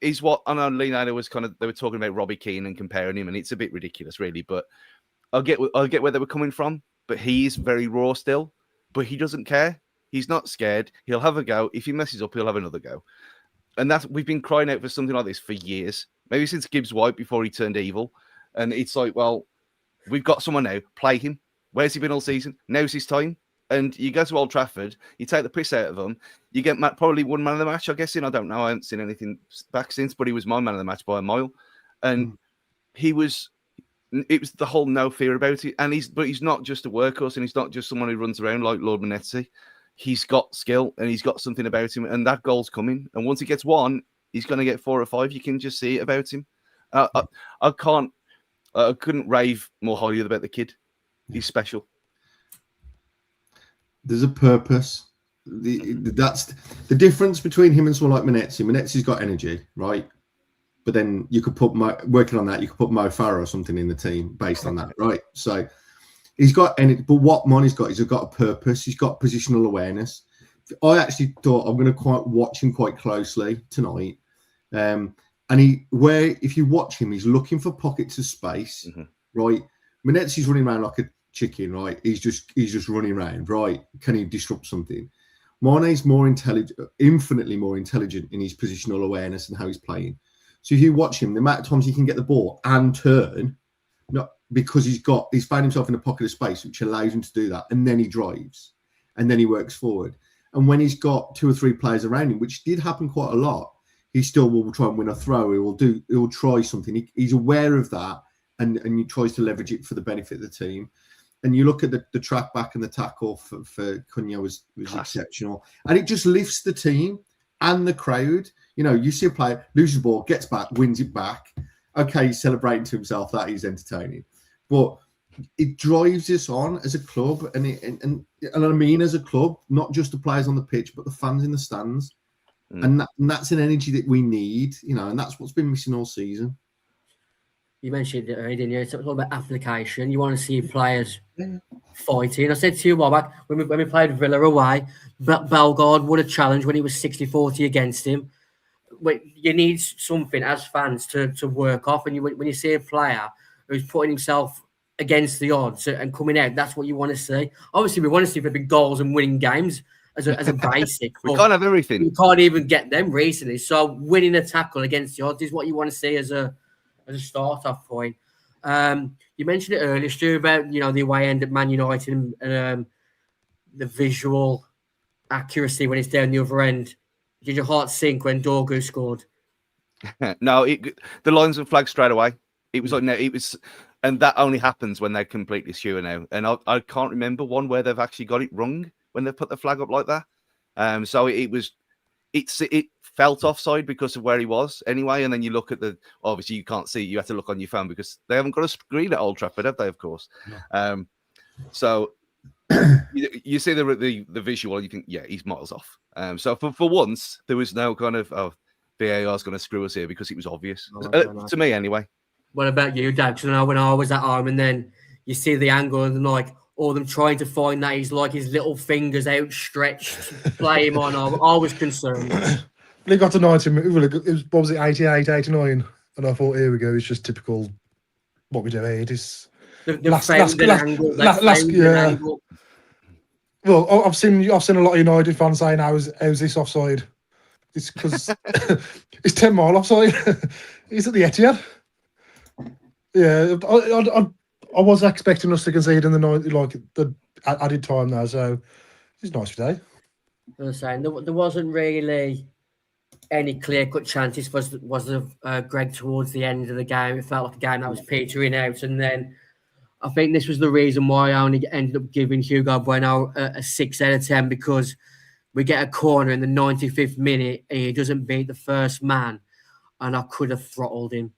Speaker 3: he's what I know. Leonardo was they were talking about Robbie Keane and comparing him, and it's a bit ridiculous, really. But I'll get where they were coming from. But he is very raw still, but he doesn't care. He's not scared. He'll have a go. If he messes up, he'll have another go. And we've been crying out for something like this for years, maybe since Gibbs White before he turned evil. And it's like, well, we've got someone now. Play him. Where's he been all season? Now's his time. And you go to Old Trafford, you take the piss out of him, you get probably one man of the match, I guess. I don't know. I haven't seen anything back since, but he was my man of the match by a mile. And it was the whole no fear about it. And he's not just a workhorse, and he's not just someone who runs around like Lord Manetzi. He's got skill and he's got something about him, and that goal's coming. And once he gets one, he's going to get 4 or 5. You can just see it about him. I couldn't rave more highly about the kid. He's special.
Speaker 5: There's a purpose. That's the difference between him and someone like Manetzi. Manetzi's got energy, right? But then you could working on that, you could put Mo Farah or something in the team based on that, right? So he's got energy, but what Mone's got is he's got a purpose. He's got positional awareness. I actually thought I'm going to watch him quite closely tonight. And if you watch him, he's looking for pockets of space, right? Manetzi's running around like a chicken, right? He's just running around, right? Can he disrupt something? Mane's more intelligent, infinitely more intelligent in his positional awareness and how he's playing. So if you watch him, the amount of times he can get the ball and turn, not because he's found himself in a pocket of space, which allows him to do that, and then he drives, and then he works forward. And when he's got 2 or 3 players around him, which did happen quite a lot, he still will try and win a throw. He will try something. He's aware of that, and he tries to leverage it for the benefit of the team. And you look at the track back and the tackle for Cunha was exceptional. And it just lifts the team and the crowd. You know, you see a player loses the ball, gets back, wins it back. Okay, he's celebrating to himself. That is entertaining. But it drives us on as a club, and I mean as a club, not just the players on the pitch, but the fans in the stands, and that's an energy that we need, and that's what's been missing all season.
Speaker 2: You mentioned it earlier, didn't you? It's all about application. You want to see players fighting. I said to you a while back, when we played Villa away, Bellegarde would have challenged when he was 60-40 against him. You need something as fans to work off. And when you see a player who's putting himself against the odds and coming out, that's what you want to see. Obviously, we want to see the big goals and winning games as a basic.
Speaker 3: We can't have everything.
Speaker 2: We can't even get them recently. So winning a tackle against the odds is what you want to see as a start-off point. You mentioned it earlier, Stu, about the away end at Man United and the visual accuracy when it's down the other end. Did your heart sink when Dorgu scored?
Speaker 3: No, the lines were flagged straight away. It was like and that only happens when they're completely sure now. And I can't remember one where they've actually got it wrong when they put the flag up like that. So it felt offside because of where he was anyway. And then you look at obviously you can't see, you have to look on your phone because they haven't got a screen at Old Trafford, have they? Of course. No. So you see the visual, you think, yeah, he's miles off. So for once, there was no kind of, VAR is going to screw us here because it was obvious. To me anyway.
Speaker 2: What about you, Dad? Because when I was at home and then you see the angle and all them trying to find that he's like his little fingers outstretched, play him on. I was concerned.
Speaker 4: When he got to 90 minutes, what was it, 88, 89? And I thought, here we go, it's just typical what we do here. It is angle. Well, I've seen a lot of United fans saying, how's this offside? It's because it's 10 mile offside. He's at the Etihad. Yeah, I was expecting us to concede in the 90, the added time now, so it's nice today.
Speaker 2: I was saying there wasn't really any clear-cut chances. Was Greg towards the end of the game? It felt like a game that was petering out, and then I think this was the reason why I only ended up giving Hugo Bueno a 6 out of 10, because we get a corner in the 95th minute and he doesn't beat the first man, and I could have throttled him.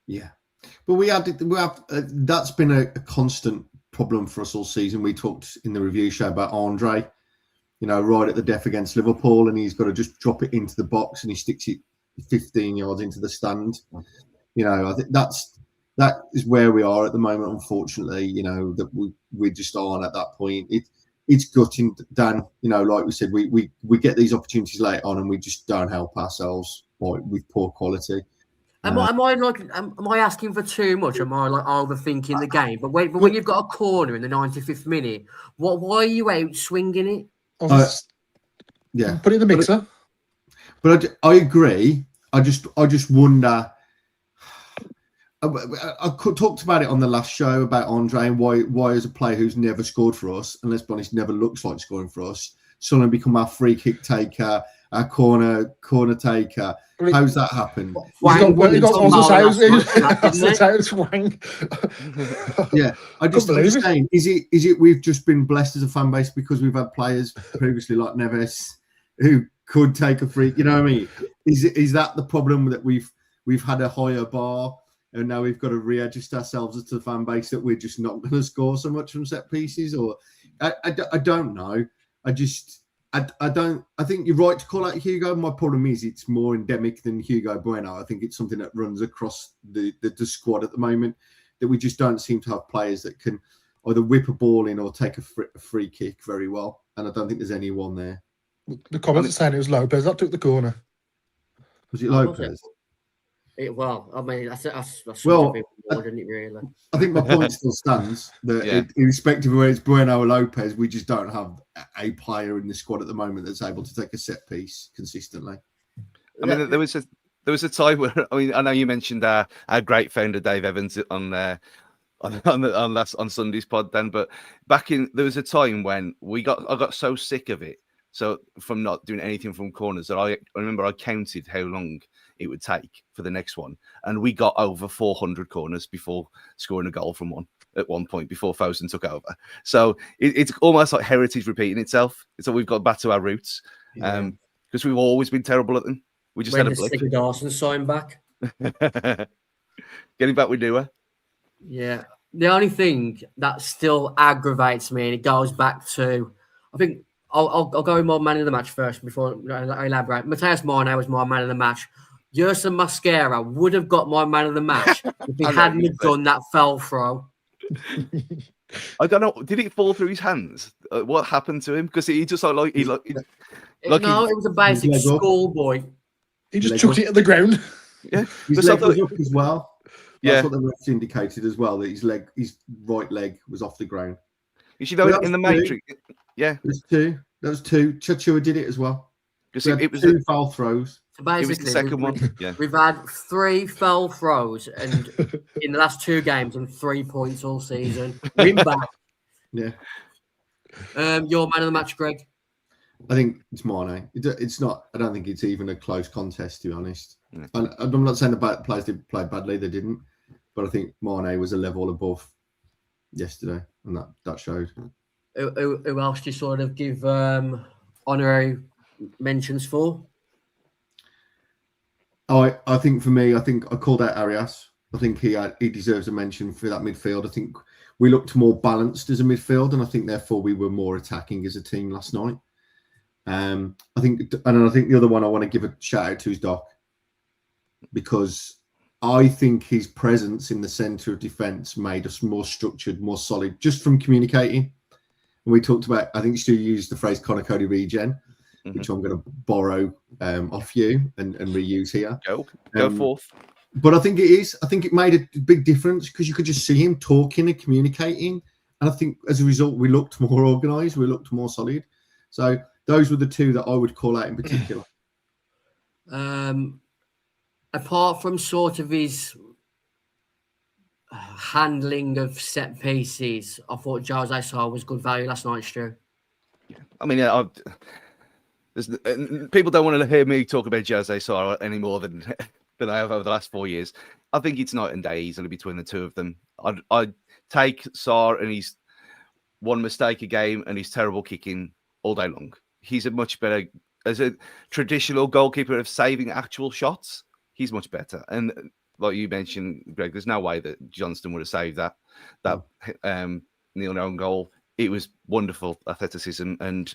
Speaker 5: Yeah. But we have that's been a constant problem for us all season. We talked in the review show about Andre, right at the death against Liverpool, and he's got to just drop it into the box and he sticks it 15 yards into the stand. I think that is where we are at the moment, unfortunately. That we just aren't at that point. It's gutting, Dan. Like we said, we get these opportunities late on and we just don't help ourselves with poor quality.
Speaker 2: Am I asking for too much? Am I overthinking the game? But when you've got a corner in the 95th minute, why are you out swinging it?
Speaker 5: Yeah,
Speaker 4: put it in the mixer.
Speaker 5: But I agree. I just wonder. I talked about it on the last show about Andre and why as a player who's never scored for us, and let's be honest, never looks like scoring for us, suddenly become our free kick taker, our corner taker. How's that happened?
Speaker 4: Hwang.
Speaker 5: Yeah, I just saying, is it we've just been blessed as a fan base because we've had players previously like Neves who could take a free? You know what I mean? Is that the problem, that we've had a higher bar and now we've got to readjust ourselves to the fan base that we're just not going to score so much from set pieces? Or I don't know. I think you're right to call out Hugo. My problem is it's more endemic than Hugo Bueno. I think it's something that runs across the squad at the moment, that we just don't seem to have players that can either whip a ball in or take a free kick very well. And I don't think there's anyone there.
Speaker 4: The comments are saying it was Lopez that took the corner.
Speaker 5: Was it Lopez?
Speaker 2: That's
Speaker 5: well,
Speaker 2: more, didn't it, really?
Speaker 5: I think my point still stands that irrespective of whether it's Bueno or Lopez, we just don't have a player in the squad at the moment that's able to take a set piece consistently.
Speaker 3: I mean, there was a time where, I know you mentioned our great founder Dave Evans on Sunday's pod, then, but there was a time when I got so sick of it. So from not doing anything from corners, that I remember I counted how long it would take for the next one, and we got over 400 corners before scoring a goal from one at one point before Fosun took over. So it's almost like heritage repeating itself. So we've got back to our roots, because we've always been terrible at them. We just had a blip.
Speaker 2: Dawson sign back.
Speaker 3: Getting back with Newer.
Speaker 2: Yeah, The only thing that still aggravates me, and it goes back to, I think I'll go with my man of the match first before I elaborate. Mateus Mane was my man of the match. Yerson Mosquera would have got my man of the match if he hadn't have done that fell throw.
Speaker 3: I don't know. Did it fall through his hands? What happened to him? Because he just it
Speaker 2: was a basic schoolboy.
Speaker 4: He just chucked it at the ground.
Speaker 3: Yeah,
Speaker 5: his leg was up as well.
Speaker 3: Yeah,
Speaker 5: that's what the refs indicated as well. That his right leg was off the ground.
Speaker 3: You should know in the Matrix. Yeah,
Speaker 5: there's two. There was two. Chachua did it as well.
Speaker 3: Because
Speaker 5: it was two foul throws.
Speaker 2: So basically,
Speaker 3: it was the second one. Yeah,
Speaker 2: we've had 3 foul throws, and in the last 2 games, and 3 points all season. Win back.
Speaker 5: Yeah.
Speaker 2: Your man of the match, Greg.
Speaker 5: I think it's Mane. It's not. I don't think it's even a close contest, to be honest.
Speaker 3: Yeah.
Speaker 5: And I'm not saying the players did play badly. They didn't. But I think Mane was a level above yesterday, and that showed.
Speaker 2: Who else do you sort of give honorary mentions for?
Speaker 5: I think for me, I called out Arias. I think he deserves a mention for that midfield. I think we looked more balanced as a midfield, and I think therefore we were more attacking as a team last night. I think the other one I want to give a shout out to is Doc, because I think his presence in the centre of defence made us more structured, more solid, just from communicating. And we talked about, I think Stu used the phrase Connor Cody regen, which I'm going to borrow off you and reuse here.
Speaker 3: Go forth.
Speaker 5: But I think it made a big difference because you could just see him talking and communicating. And I think as a result, we looked more organised, we looked more solid. So those were the 2 that I would call out in particular.
Speaker 2: Apart from sort of his handling of set pieces, I thought Jose Sarr was good value last night, Stu.
Speaker 3: I mean, people don't want to hear me talk about Jose Sarr any more than I have over the last 4 years. I think it's night and day easily between the 2 of them. I'd take Sarr and his one mistake a game and his terrible kicking all day long. He's a much better, as a traditional goalkeeper of saving actual shots, he's much better. And like you mentioned, Greg, there's no way that Johnston would have saved that nil-0 goal. It was wonderful athleticism, and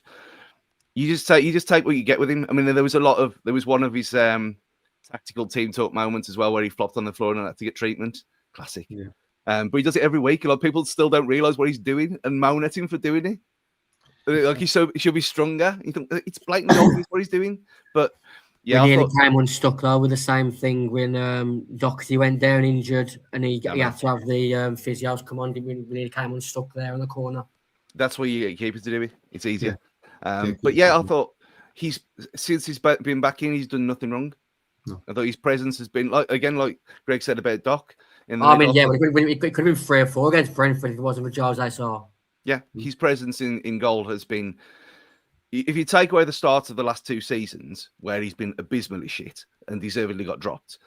Speaker 3: you just take what you get with him. I mean, there was one of his tactical team talk moments as well where he flopped on the floor and had to get treatment. Classic. Yeah. But he does it every week. A lot of people still don't realise what he's doing and moan at him for doing it. Like he should be stronger. You think it's blatant obvious what he's doing, but yeah,
Speaker 2: he came unstuck though with the same thing when Doherty went down injured and he had to have the physios come on. He came unstuck there in the corner.
Speaker 3: That's what you get keepers to do it. It's easier. But yeah, I thought since he's been back in, he's done nothing wrong. No. I thought his presence has been like Greg said about Doc.
Speaker 2: It could have been 3 or 4 against Brentford if it wasn't for Jose Sarr.
Speaker 3: Yeah, his presence in goal has been. If you take away the start of the last 2 seasons where he's been abysmally shit and deservedly got dropped,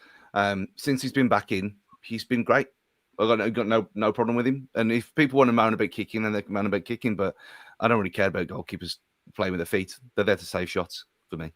Speaker 3: since he's been back in, he's been great. I've got no problem with him. And if people want to moan about kicking, then they can moan about kicking, but I don't really care about goalkeepers playing with their feet. They're there to save shots for me.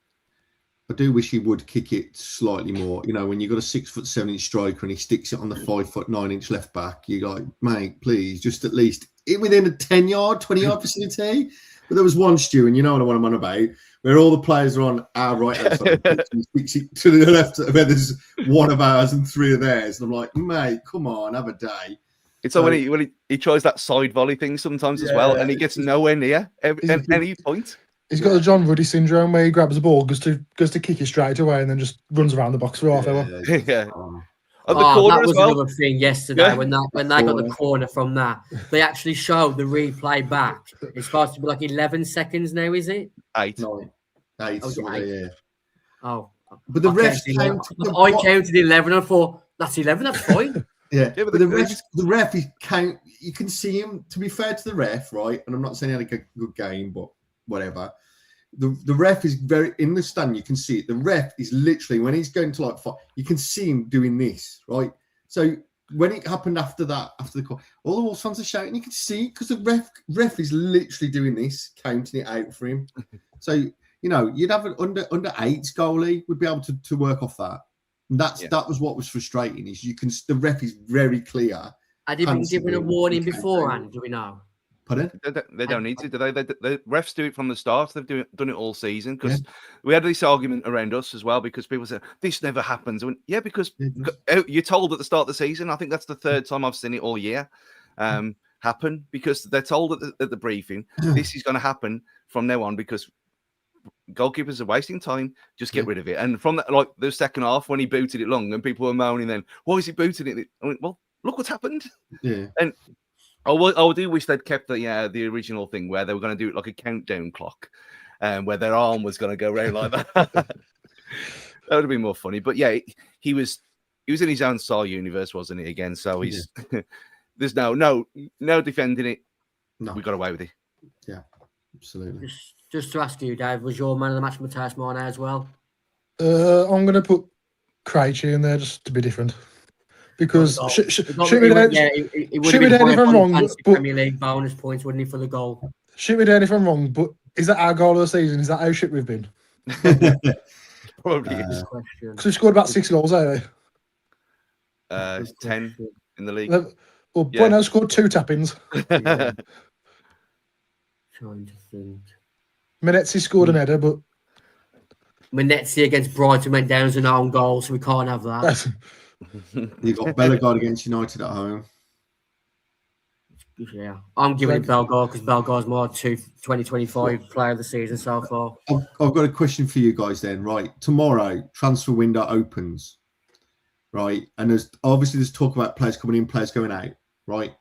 Speaker 5: I do wish he would kick it slightly more. You know, when you've got a 6'7" striker and he sticks it on the 5'9" left back, you're like, mate, please, just at least within a 10-yard, 20-yard vicinity. But there was one, Stu, and you know what I'm on about, where all the players are on our right hand side and he sticks it to the left, where there's 1 of ours and 3 of theirs. And I'm like, mate, come on, have a day.
Speaker 3: It's like when he tries that side volley thing sometimes as well, and he gets nowhere near at any point.
Speaker 4: He's got the John Ruddy syndrome where he grabs the ball, goes to kick it straight away, and then just runs around the box for half hour.
Speaker 3: Yeah. At the corner
Speaker 2: that was
Speaker 3: as well.
Speaker 2: Another thing yesterday when they got the corner from that. They actually showed the replay back. It's supposed to be like 11 seconds now, is it?
Speaker 3: 8.
Speaker 5: 8. Yeah.
Speaker 2: Oh,
Speaker 5: but the refs
Speaker 2: I counted 11. I thought that's 11. That's fine.
Speaker 5: Yeah, but the ref is count. You can see him. To be fair to the ref, right? And I'm not saying he had a good game, but whatever. The ref is very in the stand. You can see it. The ref is literally when he's going to you can see him doing this, right? So when it happened after the call, all the Wolves fans are shouting. You can see because the ref is literally doing this, counting it out for him. So you'd have an under 8s goalie would be able to work off that. And that was what was frustrating is the ref is very clear
Speaker 2: Had he been given a warning beforehand? Do we know?
Speaker 5: Pardon?
Speaker 3: They don't need to, do they? The refs do it from the start. They've done it all season because we had this argument around us as well because people said this never happens. And yeah, because you're told at the start of the season. I think that's the third time I've seen it all year happen because they're told at the briefing this is going to happen from now on because goalkeepers are wasting time. Just get rid of it. And from that, like the second half when he booted it long and people were moaning, then why is he booting it? I went, well, look what's happened. Yeah, and. I do wish they'd kept the original thing where they were going to do it like a countdown clock, where their arm was going to go round like that. That would have been more funny. But yeah, he was in his own style universe, wasn't he? Again, so he's there's no defending it. No, we got away with it.
Speaker 5: Yeah, absolutely.
Speaker 2: Just to ask you, Dave, was your man of the match Matthias Mane as well?
Speaker 4: I'm going to put Krejci in there just to be different. Because shoot me down if I'm wrong, but
Speaker 2: Premier League bonus points, wouldn't he, for the goal?
Speaker 4: Shoot me down if I'm wrong, but is that our goal of the season? Is that how shit we've been?
Speaker 3: Probably is.
Speaker 4: Because we scored about 6 goals, haven't
Speaker 3: we? 10 in the league.
Speaker 4: Well, Bueno scored 2 tap-ins.
Speaker 2: Trying to think.
Speaker 4: Menezes scored an header, but
Speaker 2: Menezes against Brighton went down as an own goal, so we can't have that.
Speaker 5: You've got Bellegarde against United at home.
Speaker 2: Yeah, I'm giving it Bellegarde because Bellegarde's my 2025 player of the season so far.
Speaker 5: I've got a question for you guys then. Right, tomorrow transfer window opens. Right, and there's talk about players coming in, players going out. Right,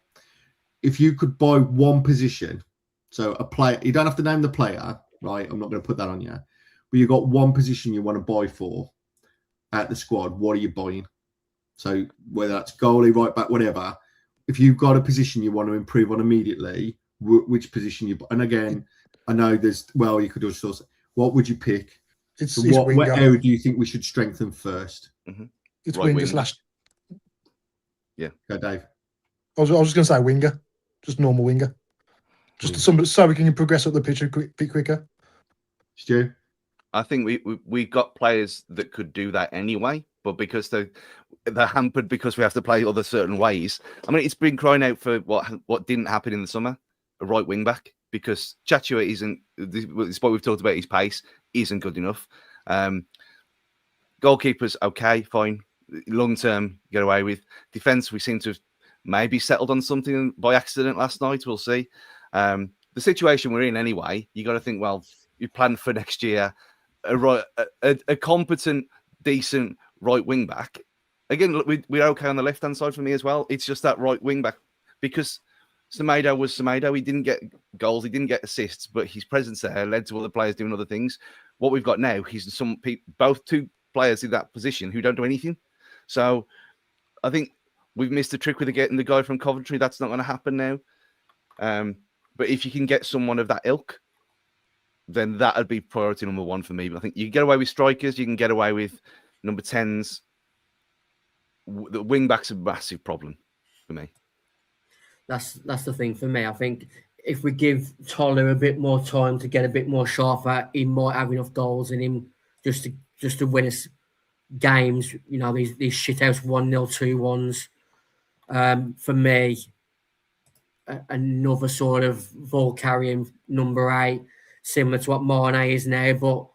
Speaker 5: if you could buy one position, so a player, you don't have to name the player. Right, I'm not going to put that on you, but you've got one position you want to buy for at the squad. What are you buying? So whether that's goalie, right back, whatever, if you've got a position you want to improve on immediately, which position you? And again, I know you could also. What would you pick? What area do you think we should strengthen first?
Speaker 4: Mm-hmm. It's right winger /
Speaker 3: Yeah,
Speaker 5: go Dave.
Speaker 4: I was just going to say winger, just normal winger, just so we can progress up the pitch a bit quicker.
Speaker 5: Stu,
Speaker 3: I think we got players that could do that anyway. But because they're hampered because we have to play other certain ways. I mean, it's been crying out for what didn't happen in the summer, a right wing back, because Chachua isn't, despite we've talked about his pace, isn't good enough. Goalkeepers, okay, fine. Long term, get away with. Defence, we seem to have maybe settled on something by accident last night. We'll see. The situation we're in anyway, you got to think, well, you plan for next year, a competent, decent right wing back. Again, look, we're okay on the left hand side for me as well. It's just that right wing back because Semedo was Semedo. He didn't get goals, he didn't get assists, but his presence there led to other players doing other things. What we've got now, he's both 2 players in that position who don't do anything. So I think we've missed the trick with getting the guy from Coventry. That's not going to happen now. But if you can get someone of that ilk, then that would be priority number 1 for me. But I think you can get away with strikers, you can get away with number 10s. The wing back's a massive problem for me.
Speaker 2: That's the thing for me. I think if we give Tolu a bit more time to get a bit more sharper, he might have enough goals in him just to win us games. You know, these shithouse 1-0, 2-1s. For me, another sort of ball carrying number 8, similar to what Mane is now. But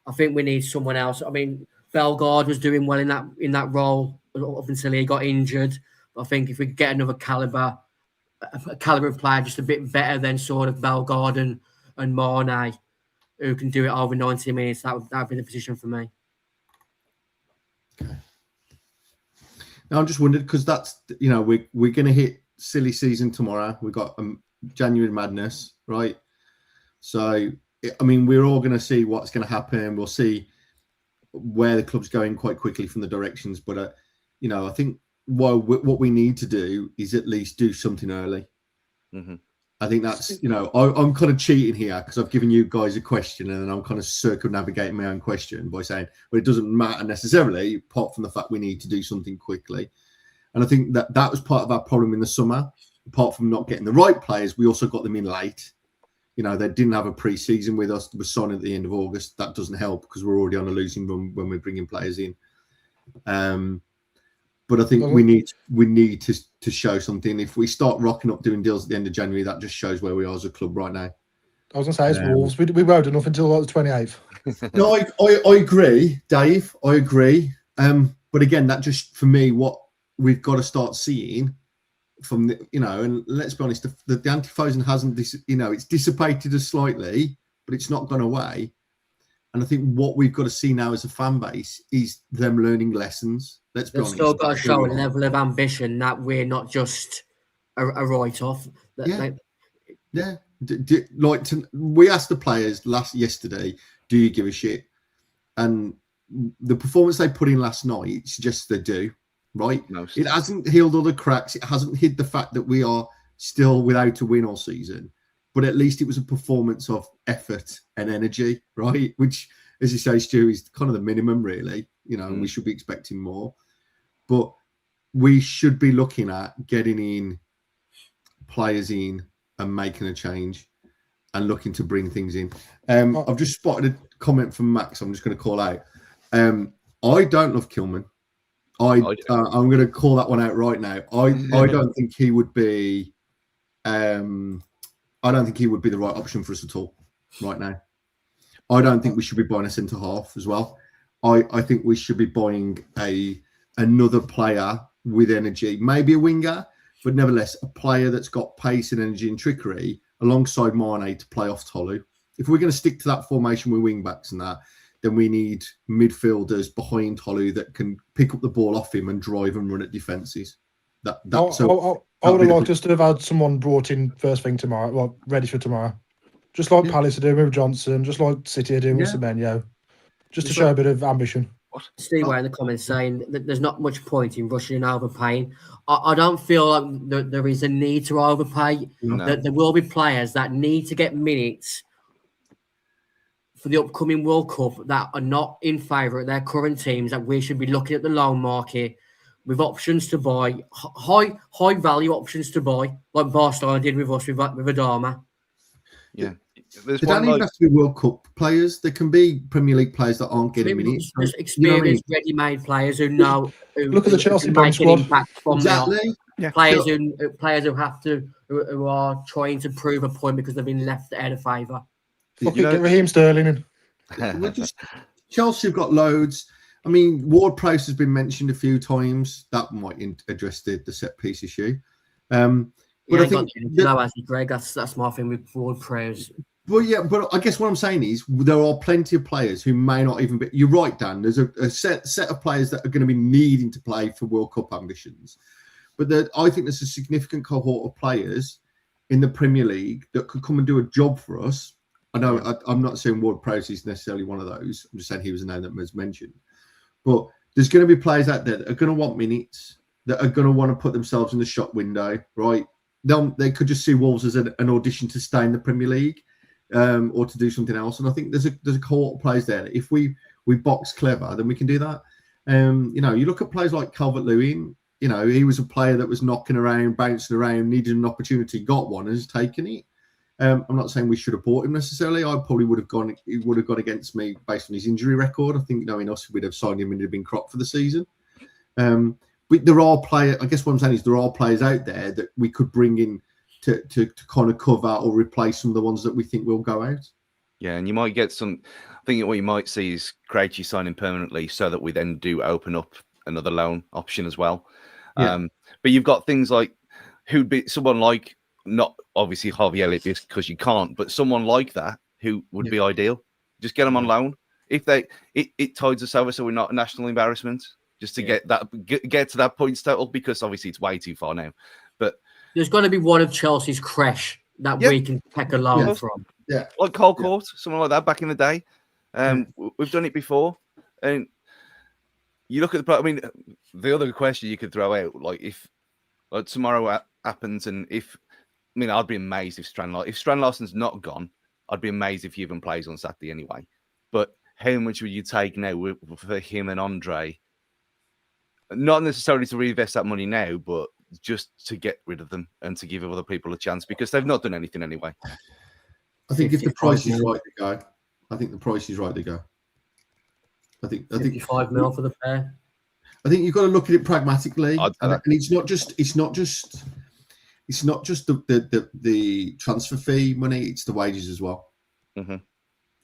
Speaker 2: I think we need someone else. I mean, Bellegarde was doing well in that role up until he got injured. But I think if we get another caliber of player just a bit better than sort of Bellegarde and Mane, who can do it over 90 minutes, that would be the position for me.
Speaker 5: Okay. Now I'm just wondered because that's we're going to hit silly season tomorrow. We've got January madness, right? So I mean, we're all going to see what's going to happen. We'll see where the club's going quite quickly from the directions. But, I think what we need to do is at least do something early. Mm-hmm. I think that's, I'm kind of cheating here because I've given you guys a question and then I'm kind of circumnavigating my own question by saying, well, it doesn't matter necessarily, apart from the fact we need to do something quickly. And I think that was part of our problem in the summer. Apart from not getting the right players, we also got them in late. They didn't have a pre-season with us. They were signed at the end of August. That doesn't help because we're already on a losing run when we're bringing players in. But But I think we need to show something. If we start rocking up doing deals at the end of January, that just shows where we are as a club right now.
Speaker 4: I was going to say, it's Wolves. We won't do enough until like the 28th.
Speaker 5: No, I agree, Dave. I agree. But again, that just, for me, what we've got to start seeing from the, and let's be honest, the anti-Fosun hasn't, it's dissipated us slightly, but it's not gone away. And I think what we've got to see now as a fan base is them learning lessons. Let's be honest.
Speaker 2: They've still got to show a level of ambition that we're not just a write-off.
Speaker 5: Yeah. We asked the players yesterday, do you give a shit? And the performance they put in last night suggests they do, right? It hasn't healed all the cracks. It hasn't hid the fact that we are still without a win all season. But at least it was a performance of effort and energy, right? Which, as you say, Stu, is kind of the minimum, really. And we should be expecting more. But we should be looking at getting players in and making a change and looking to bring things in. I've just spotted a comment from Max I'm just going to call out. I don't love Kilman. I'm going to call that one out right now. I don't think he would be... I don't think he would be the right option for us at all right now. I don't think we should be buying a centre half as well. I think we should be buying another player with energy, maybe a winger, but nevertheless a player that's got pace and energy and trickery alongside Mane to play off Tolu. If we're going to stick to that formation with wing backs and that, then we need midfielders behind Tolu that can pick up the ball off him and drive and run at defences. I would have liked us to have had someone brought in first thing tomorrow, ready for tomorrow. Just like Palace are doing with Johnson, just like City are doing with Semenyo. Just to show a bit of ambition.
Speaker 2: Steve in the comments saying that there's not much point in rushing and overpaying. I don't feel like there is a need to overpay. No. There will be players that need to get minutes for the upcoming World Cup that are not in favour of their current teams, that we should be looking at the loan market with options to buy, high value options to buy, like Barcelona did with us with Adama.
Speaker 5: Yeah. They don't even have to be World Cup players. There can be Premier League players that aren't getting minutes.
Speaker 2: Just experienced, ready-made players who know.
Speaker 4: Look at the Chelsea bench squad.
Speaker 5: Exactly.
Speaker 2: Players who are trying to prove a point because they've been left out of favour.
Speaker 4: Get Raheem Sterling in.
Speaker 5: Chelsea have got loads. I mean, Ward-Prowse has been mentioned a few times. That might address the set piece issue.
Speaker 2: But I think Greg, that's my thing with Ward-Prowse.
Speaker 5: Well, yeah, but I guess what I'm saying is there are plenty of players who may not even be. You're right, Dan. There's a set of players that are going to be needing to play for World Cup ambitions, but I think there's a significant cohort of players in the Premier League that could come and do a job for us. I know I'm not saying Ward-Prowse is necessarily one of those. I'm just saying he was a name that was mentioned. But there's going to be players out there that are going to want minutes, that are going to want to put themselves in the shop window, right? They could just see Wolves as an audition to stay in the Premier League or to do something else. And I think there's a cohort of players there. If we box clever, then we can do that. You look at players like Calvert-Lewin. He was a player that was knocking around, bouncing around, needed an opportunity, got one, and has taken it. I'm not saying we should have bought him necessarily. I probably would have gone against me based on his injury record. I think knowing us, we'd have signed him and he'd have been cropped for the season. But there are players. I guess what I'm saying is there are players out there that we could bring in to kind of cover or replace some of the ones that we think will go out.
Speaker 3: Yeah, and you might get some. I think what you might see is Krejci signing permanently, so that we then do open up another loan option as well. Yeah. But you've got things like who'd be someone like. Not obviously Harvey Elliott because you can't, but someone like that who would be ideal. Just get them on loan. If it tides us over, so we're not a national embarrassment. Just to get to that points total, because obviously it's way too far now. But
Speaker 2: there's got to be one of Chelsea's creche that we can take a loan from.
Speaker 5: Yeah,
Speaker 3: like Cole Court, someone like that back in the day. We've done it before, and you look at the other question you could throw out, like if tomorrow happens, and I'd be amazed if Strand Larsen's not gone. I'd be amazed if he even plays on Saturday anyway. But how much would you take now for him and Andre? Not necessarily to reinvest that money now, but just to get rid of them and to give other people a chance, because they've not done anything anyway.
Speaker 5: I think if the price is right to go, I think the price is right to go. I think
Speaker 2: 55 mil for the pair.
Speaker 5: I think you've got to look at it pragmatically,
Speaker 3: I'd say
Speaker 5: and
Speaker 3: that.
Speaker 5: it's not just the transfer fee money; it's the wages as well.
Speaker 3: Mhm.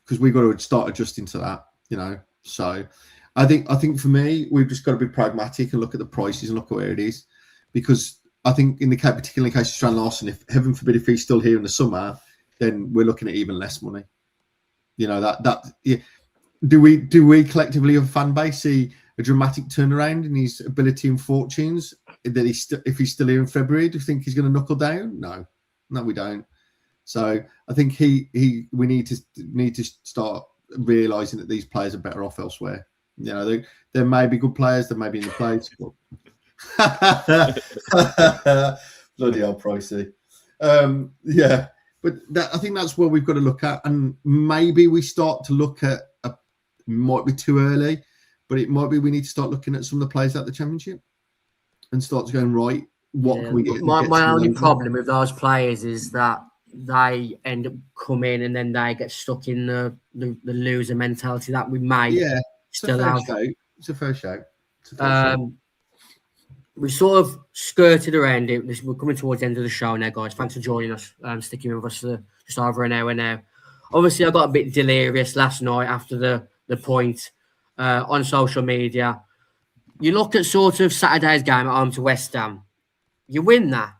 Speaker 5: Because we've got to start adjusting to that, you know. So, I think for me, we've just got to be pragmatic and look at the prices and look at where it is, because I think in the particular case of Strand Larson, if heaven forbid if he's still here in the summer, then we're looking at even less money. You know yeah. Do we collectively as a fan base see a dramatic turnaround in his ability and fortunes that if he's still here in February? Do you think he's going to knuckle down? No, we don't. So I think we need to start realizing that these players are better off elsewhere. You know, there may be good players, there may be in the place, but bloody hell, pricey. Yeah, but I think that's where we've got to look at, and maybe we start to look at. Might be too early, but it might be we need to start looking at some of the players at the Championship and start to going right. What can we get?
Speaker 2: My only problem with those players is that they end up coming and then they get stuck in the loser mentality that we may still have.
Speaker 5: It's a fair shout.
Speaker 2: We sort of skirted around it. We're coming towards the end of the show now, guys. Thanks for joining us, sticking with us for just over an hour now. Obviously, I got a bit delirious last night after the point on social media. You look at sort of Saturday's game at home to West Ham. You win that.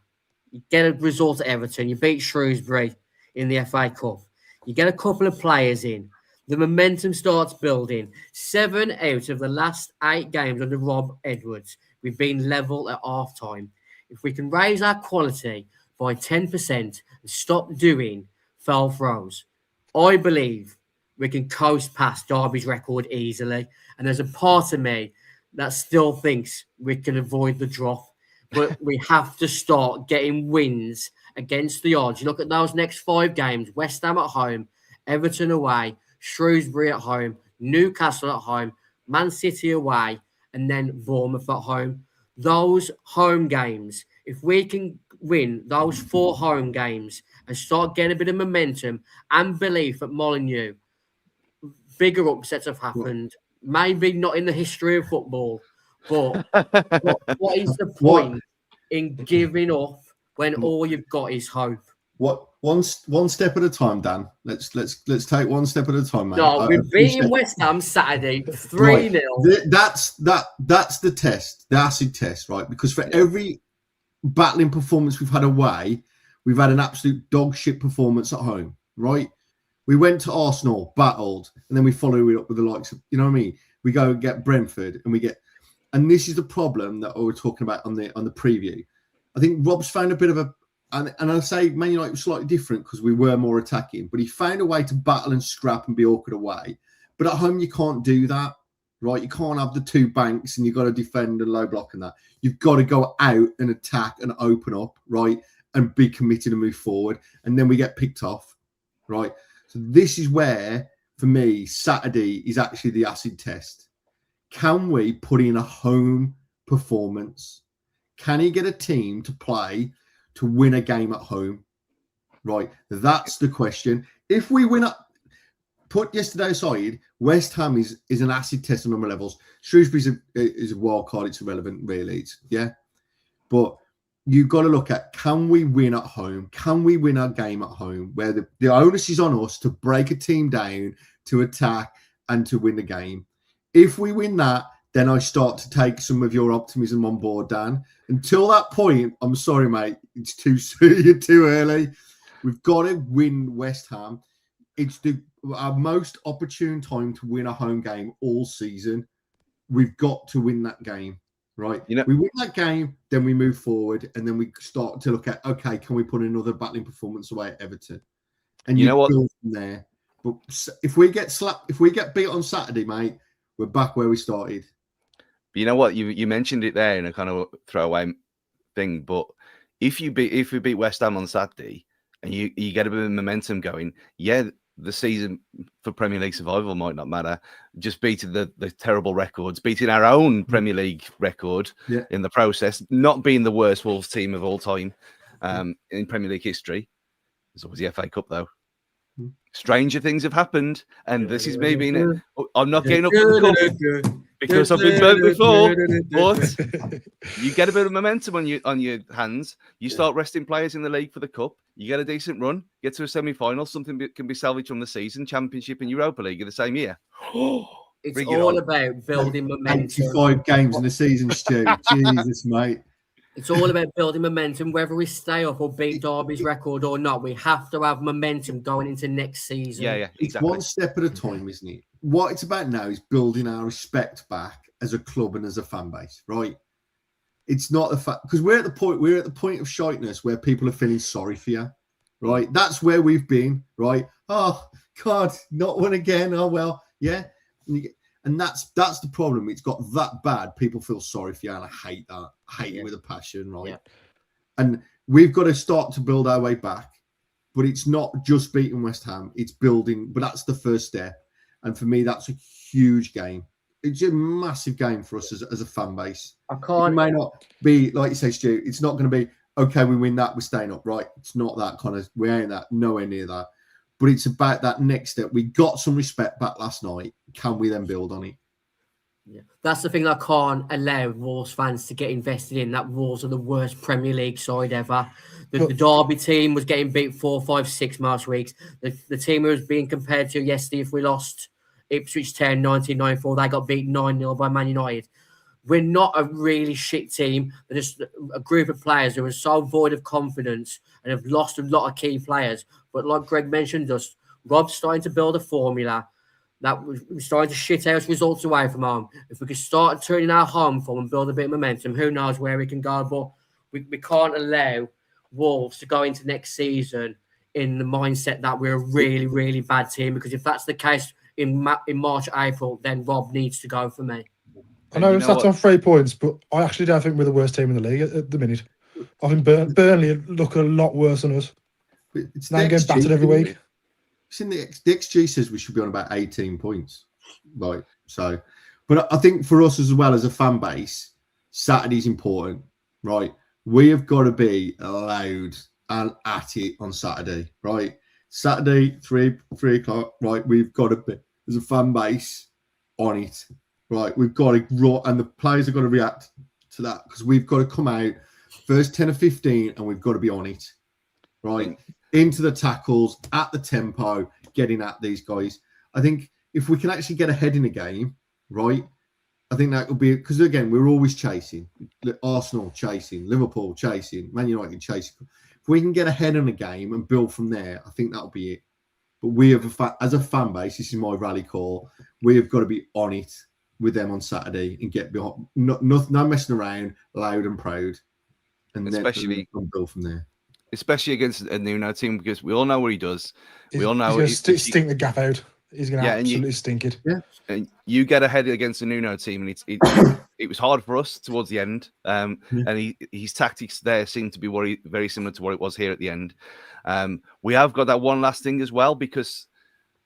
Speaker 2: You get a result at Everton. You beat Shrewsbury in the FA Cup. You get a couple of players in. The momentum starts building. 7 out of the last 8 games under Rob Edwards, we've been level at half-time. If we can raise our quality by 10% and stop doing foul throws, I believe we can coast past Derby's record easily. And there's a part of me that still thinks we can avoid the drop. But we have to start getting wins against the odds. You look at those next 5 games: West Ham at home, Everton away, Shrewsbury at home, Newcastle at home, Man City away, and then Bournemouth at home. Those home games, if we can win those 4 home games and start getting a bit of momentum and belief at Molineux, bigger upsets have happened. Maybe not in the history of football, but what is the point in giving up when all you've got is hope?
Speaker 5: One step at a time, Dan. Let's take one step at a time, mate.
Speaker 2: No, we're beating West Ham Saturday 3-0.
Speaker 5: Right. That's the test, the acid test, right? Because for every battling performance we've had away, we've had an absolute dog shit performance at home, right? We went to Arsenal, battled, and then we follow it up with the likes of, you know what I mean? We go and get Brentford, and this is the problem that we were talking about on the preview. I think Rob's found a bit of a, and I say Man United was slightly different because we were more attacking, but he found a way to battle and scrap and be awkward away. But at home, you can't do that, right? You can't have the 2 banks and you've got to defend and low block and that. You've got to go out and attack and open up, right? And be committed and move forward. And then we get picked off, right? So this is where, for me, Saturday is actually the acid test. Can we put in a home performance? Can he get a team to play to win a game at home? Right, that's the question. If we win up, put yesterday aside, West Ham is an acid test on number levels. Shrewsbury is a wild card. It's irrelevant, really. But you've got to look at, can we win at home? Can we win our game at home? Where the onus is on us to break a team down, to attack, and to win the game. If we win that, then I start to take some of your optimism on board, Dan. Until that point, I'm sorry, mate. It's too soon. You're too early. We've got to win West Ham. It's our most opportune time to win a home game all season. We've got to win that game. Right, we win that game, then we move forward, and then we start to look at, okay, can we put another battling performance away at Everton? And you know what? From there, but if we get beat on Saturday, mate, we're back where we started.
Speaker 3: But you know what? You mentioned it there in a kind of throwaway thing, but if we beat West Ham on Saturday and you get a bit of momentum going, the season for Premier League survival might not matter. Just beating the terrible records, beating our own Premier League record in the process, not being the worst Wolves team of all time in Premier League history. There's always the FA Cup, though. Stranger things have happened, and this is me being it. I'm not getting up for the cup. because I've been burnt before. But you get a bit of momentum on your hands. You start resting players in the league for the cup. You get a decent run, get to a semi-final. Something can be salvaged from the season. Championship and Europa League are the same year.
Speaker 2: It's all about building momentum.
Speaker 5: 85 games in the season, Stu. Jesus, mate.
Speaker 2: It's all about building momentum, whether we stay up or beat Derby's record or not. We have to have momentum going into next season.
Speaker 3: Yeah, exactly.
Speaker 5: It's one step at a time, isn't it? What it's about now is building our respect back as a club and as a fan base, right? It's not the fact because we're at the point of shiteness where people are feeling sorry for you, right? That's where we've been, right? Oh God, not one again. Oh well, yeah. And that's the problem. It's got that bad. People feel sorry for you, and I hate that. I hate it with a passion, right? Yeah. And we've got to start to build our way back. But it's not just beating West Ham. It's building. But that's the first step. And for me, that's a huge game. It's a massive game for us as a fan base. It may not be, like you say, Stu, it's not going to be, okay, we win that, we're staying up, right? It's not that kind of, we ain't that, nowhere near that. But it's about that next step. We got some respect back last night. Can we then build on it?
Speaker 2: Yeah, that's the thing I can't allow Wolves fans to get invested in. That Wolves are the worst Premier League side ever. The Derby team was getting beat 4, 5, 6 last weeks. The team who was being compared to yesterday, if we lost Ipswich 10, 1994, they got beat 9-0 by Man United. We're not a really shit team. They're just a group of players who are so void of confidence and have lost a lot of key players. But like Greg mentioned, Rob's starting to build a formula that we're starting to shit out results away from home. If we could start turning our home form and build a bit of momentum, who knows where we can go. But we can't allow Wolves to go into next season in the mindset that we're a really, really bad team. Because if that's the case in March, April, then Rob needs to go for me.
Speaker 4: I know that's on 3 points, but I actually don't think we're the worst team in the league at the minute. I think Burnley look a lot worse than us.
Speaker 5: It's
Speaker 4: now getting battered every week.
Speaker 5: It's in the XG says we should be on about 18 points. Right. So, but I think for us as well as a fan base, Saturday's important, right? We have got to be loud and at it on Saturday, right? Saturday, 3 o'clock, right? We've got to be, as a fan base, on it, right? We've got to, and the players have got to react to that because we've got to come out first 10 or 15 and we've got to be on it, right? Into the tackles, at the tempo, getting at these guys. I think if we can actually get ahead in a game, right, I think that would be, because again, we're always chasing. Arsenal chasing, Liverpool chasing, Man United chasing. If we can get ahead in a game and build from there, I think that'll be it. But we have, as a fan base, this is my rally call, we have got to be on it with them on Saturday and get behind, no messing around, loud and proud. And
Speaker 3: especially
Speaker 5: then build from there.
Speaker 3: Especially against a Nuno team, because we all know what he does. We all know
Speaker 4: he's going to stink the gaff out. He's going to absolutely stink it.
Speaker 5: Yeah.
Speaker 3: And you get ahead against a Nuno team, and it was hard for us towards the end. And his tactics there seem to be very similar to what it was here at the end. We have got that one last thing as well, because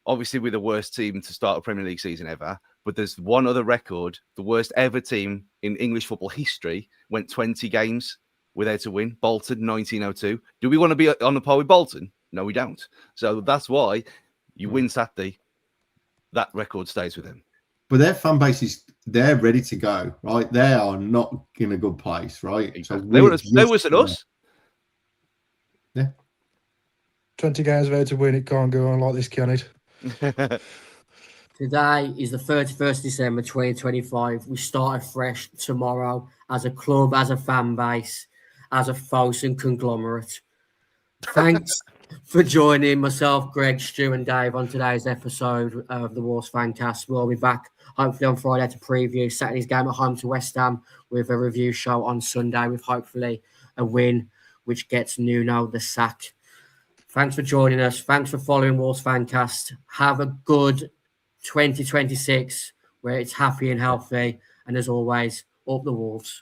Speaker 3: obviously we're the worst team to start a Premier League season ever. But there's one other record: the worst ever team in English football history went 20 games without a win. Bolton, 1902. Do we want to be on the par with Bolton? No, we don't. So that's why you win Saturday, that record stays with them.
Speaker 5: But their fan base they're ready to go, right? They are not in a good place, right?
Speaker 3: Exactly. So they were at us.
Speaker 5: Yeah.
Speaker 4: 20 games without a win, it can't go on like this, can it?
Speaker 2: Today is the 31st December 2025. We start afresh tomorrow as a club, as a fan base, as a Fosun conglomerate. Thanks for joining myself, Greg, Stu and Dave on today's episode of the Wolves Fancast. We'll be back hopefully on Friday to preview Saturday's game at home to West Ham with a review show on Sunday with hopefully a win which gets Nuno the sack. Thanks for joining us. Thanks for following Wolves Fancast. Have a good 2026 where it's happy and healthy. And as always, up the Wolves.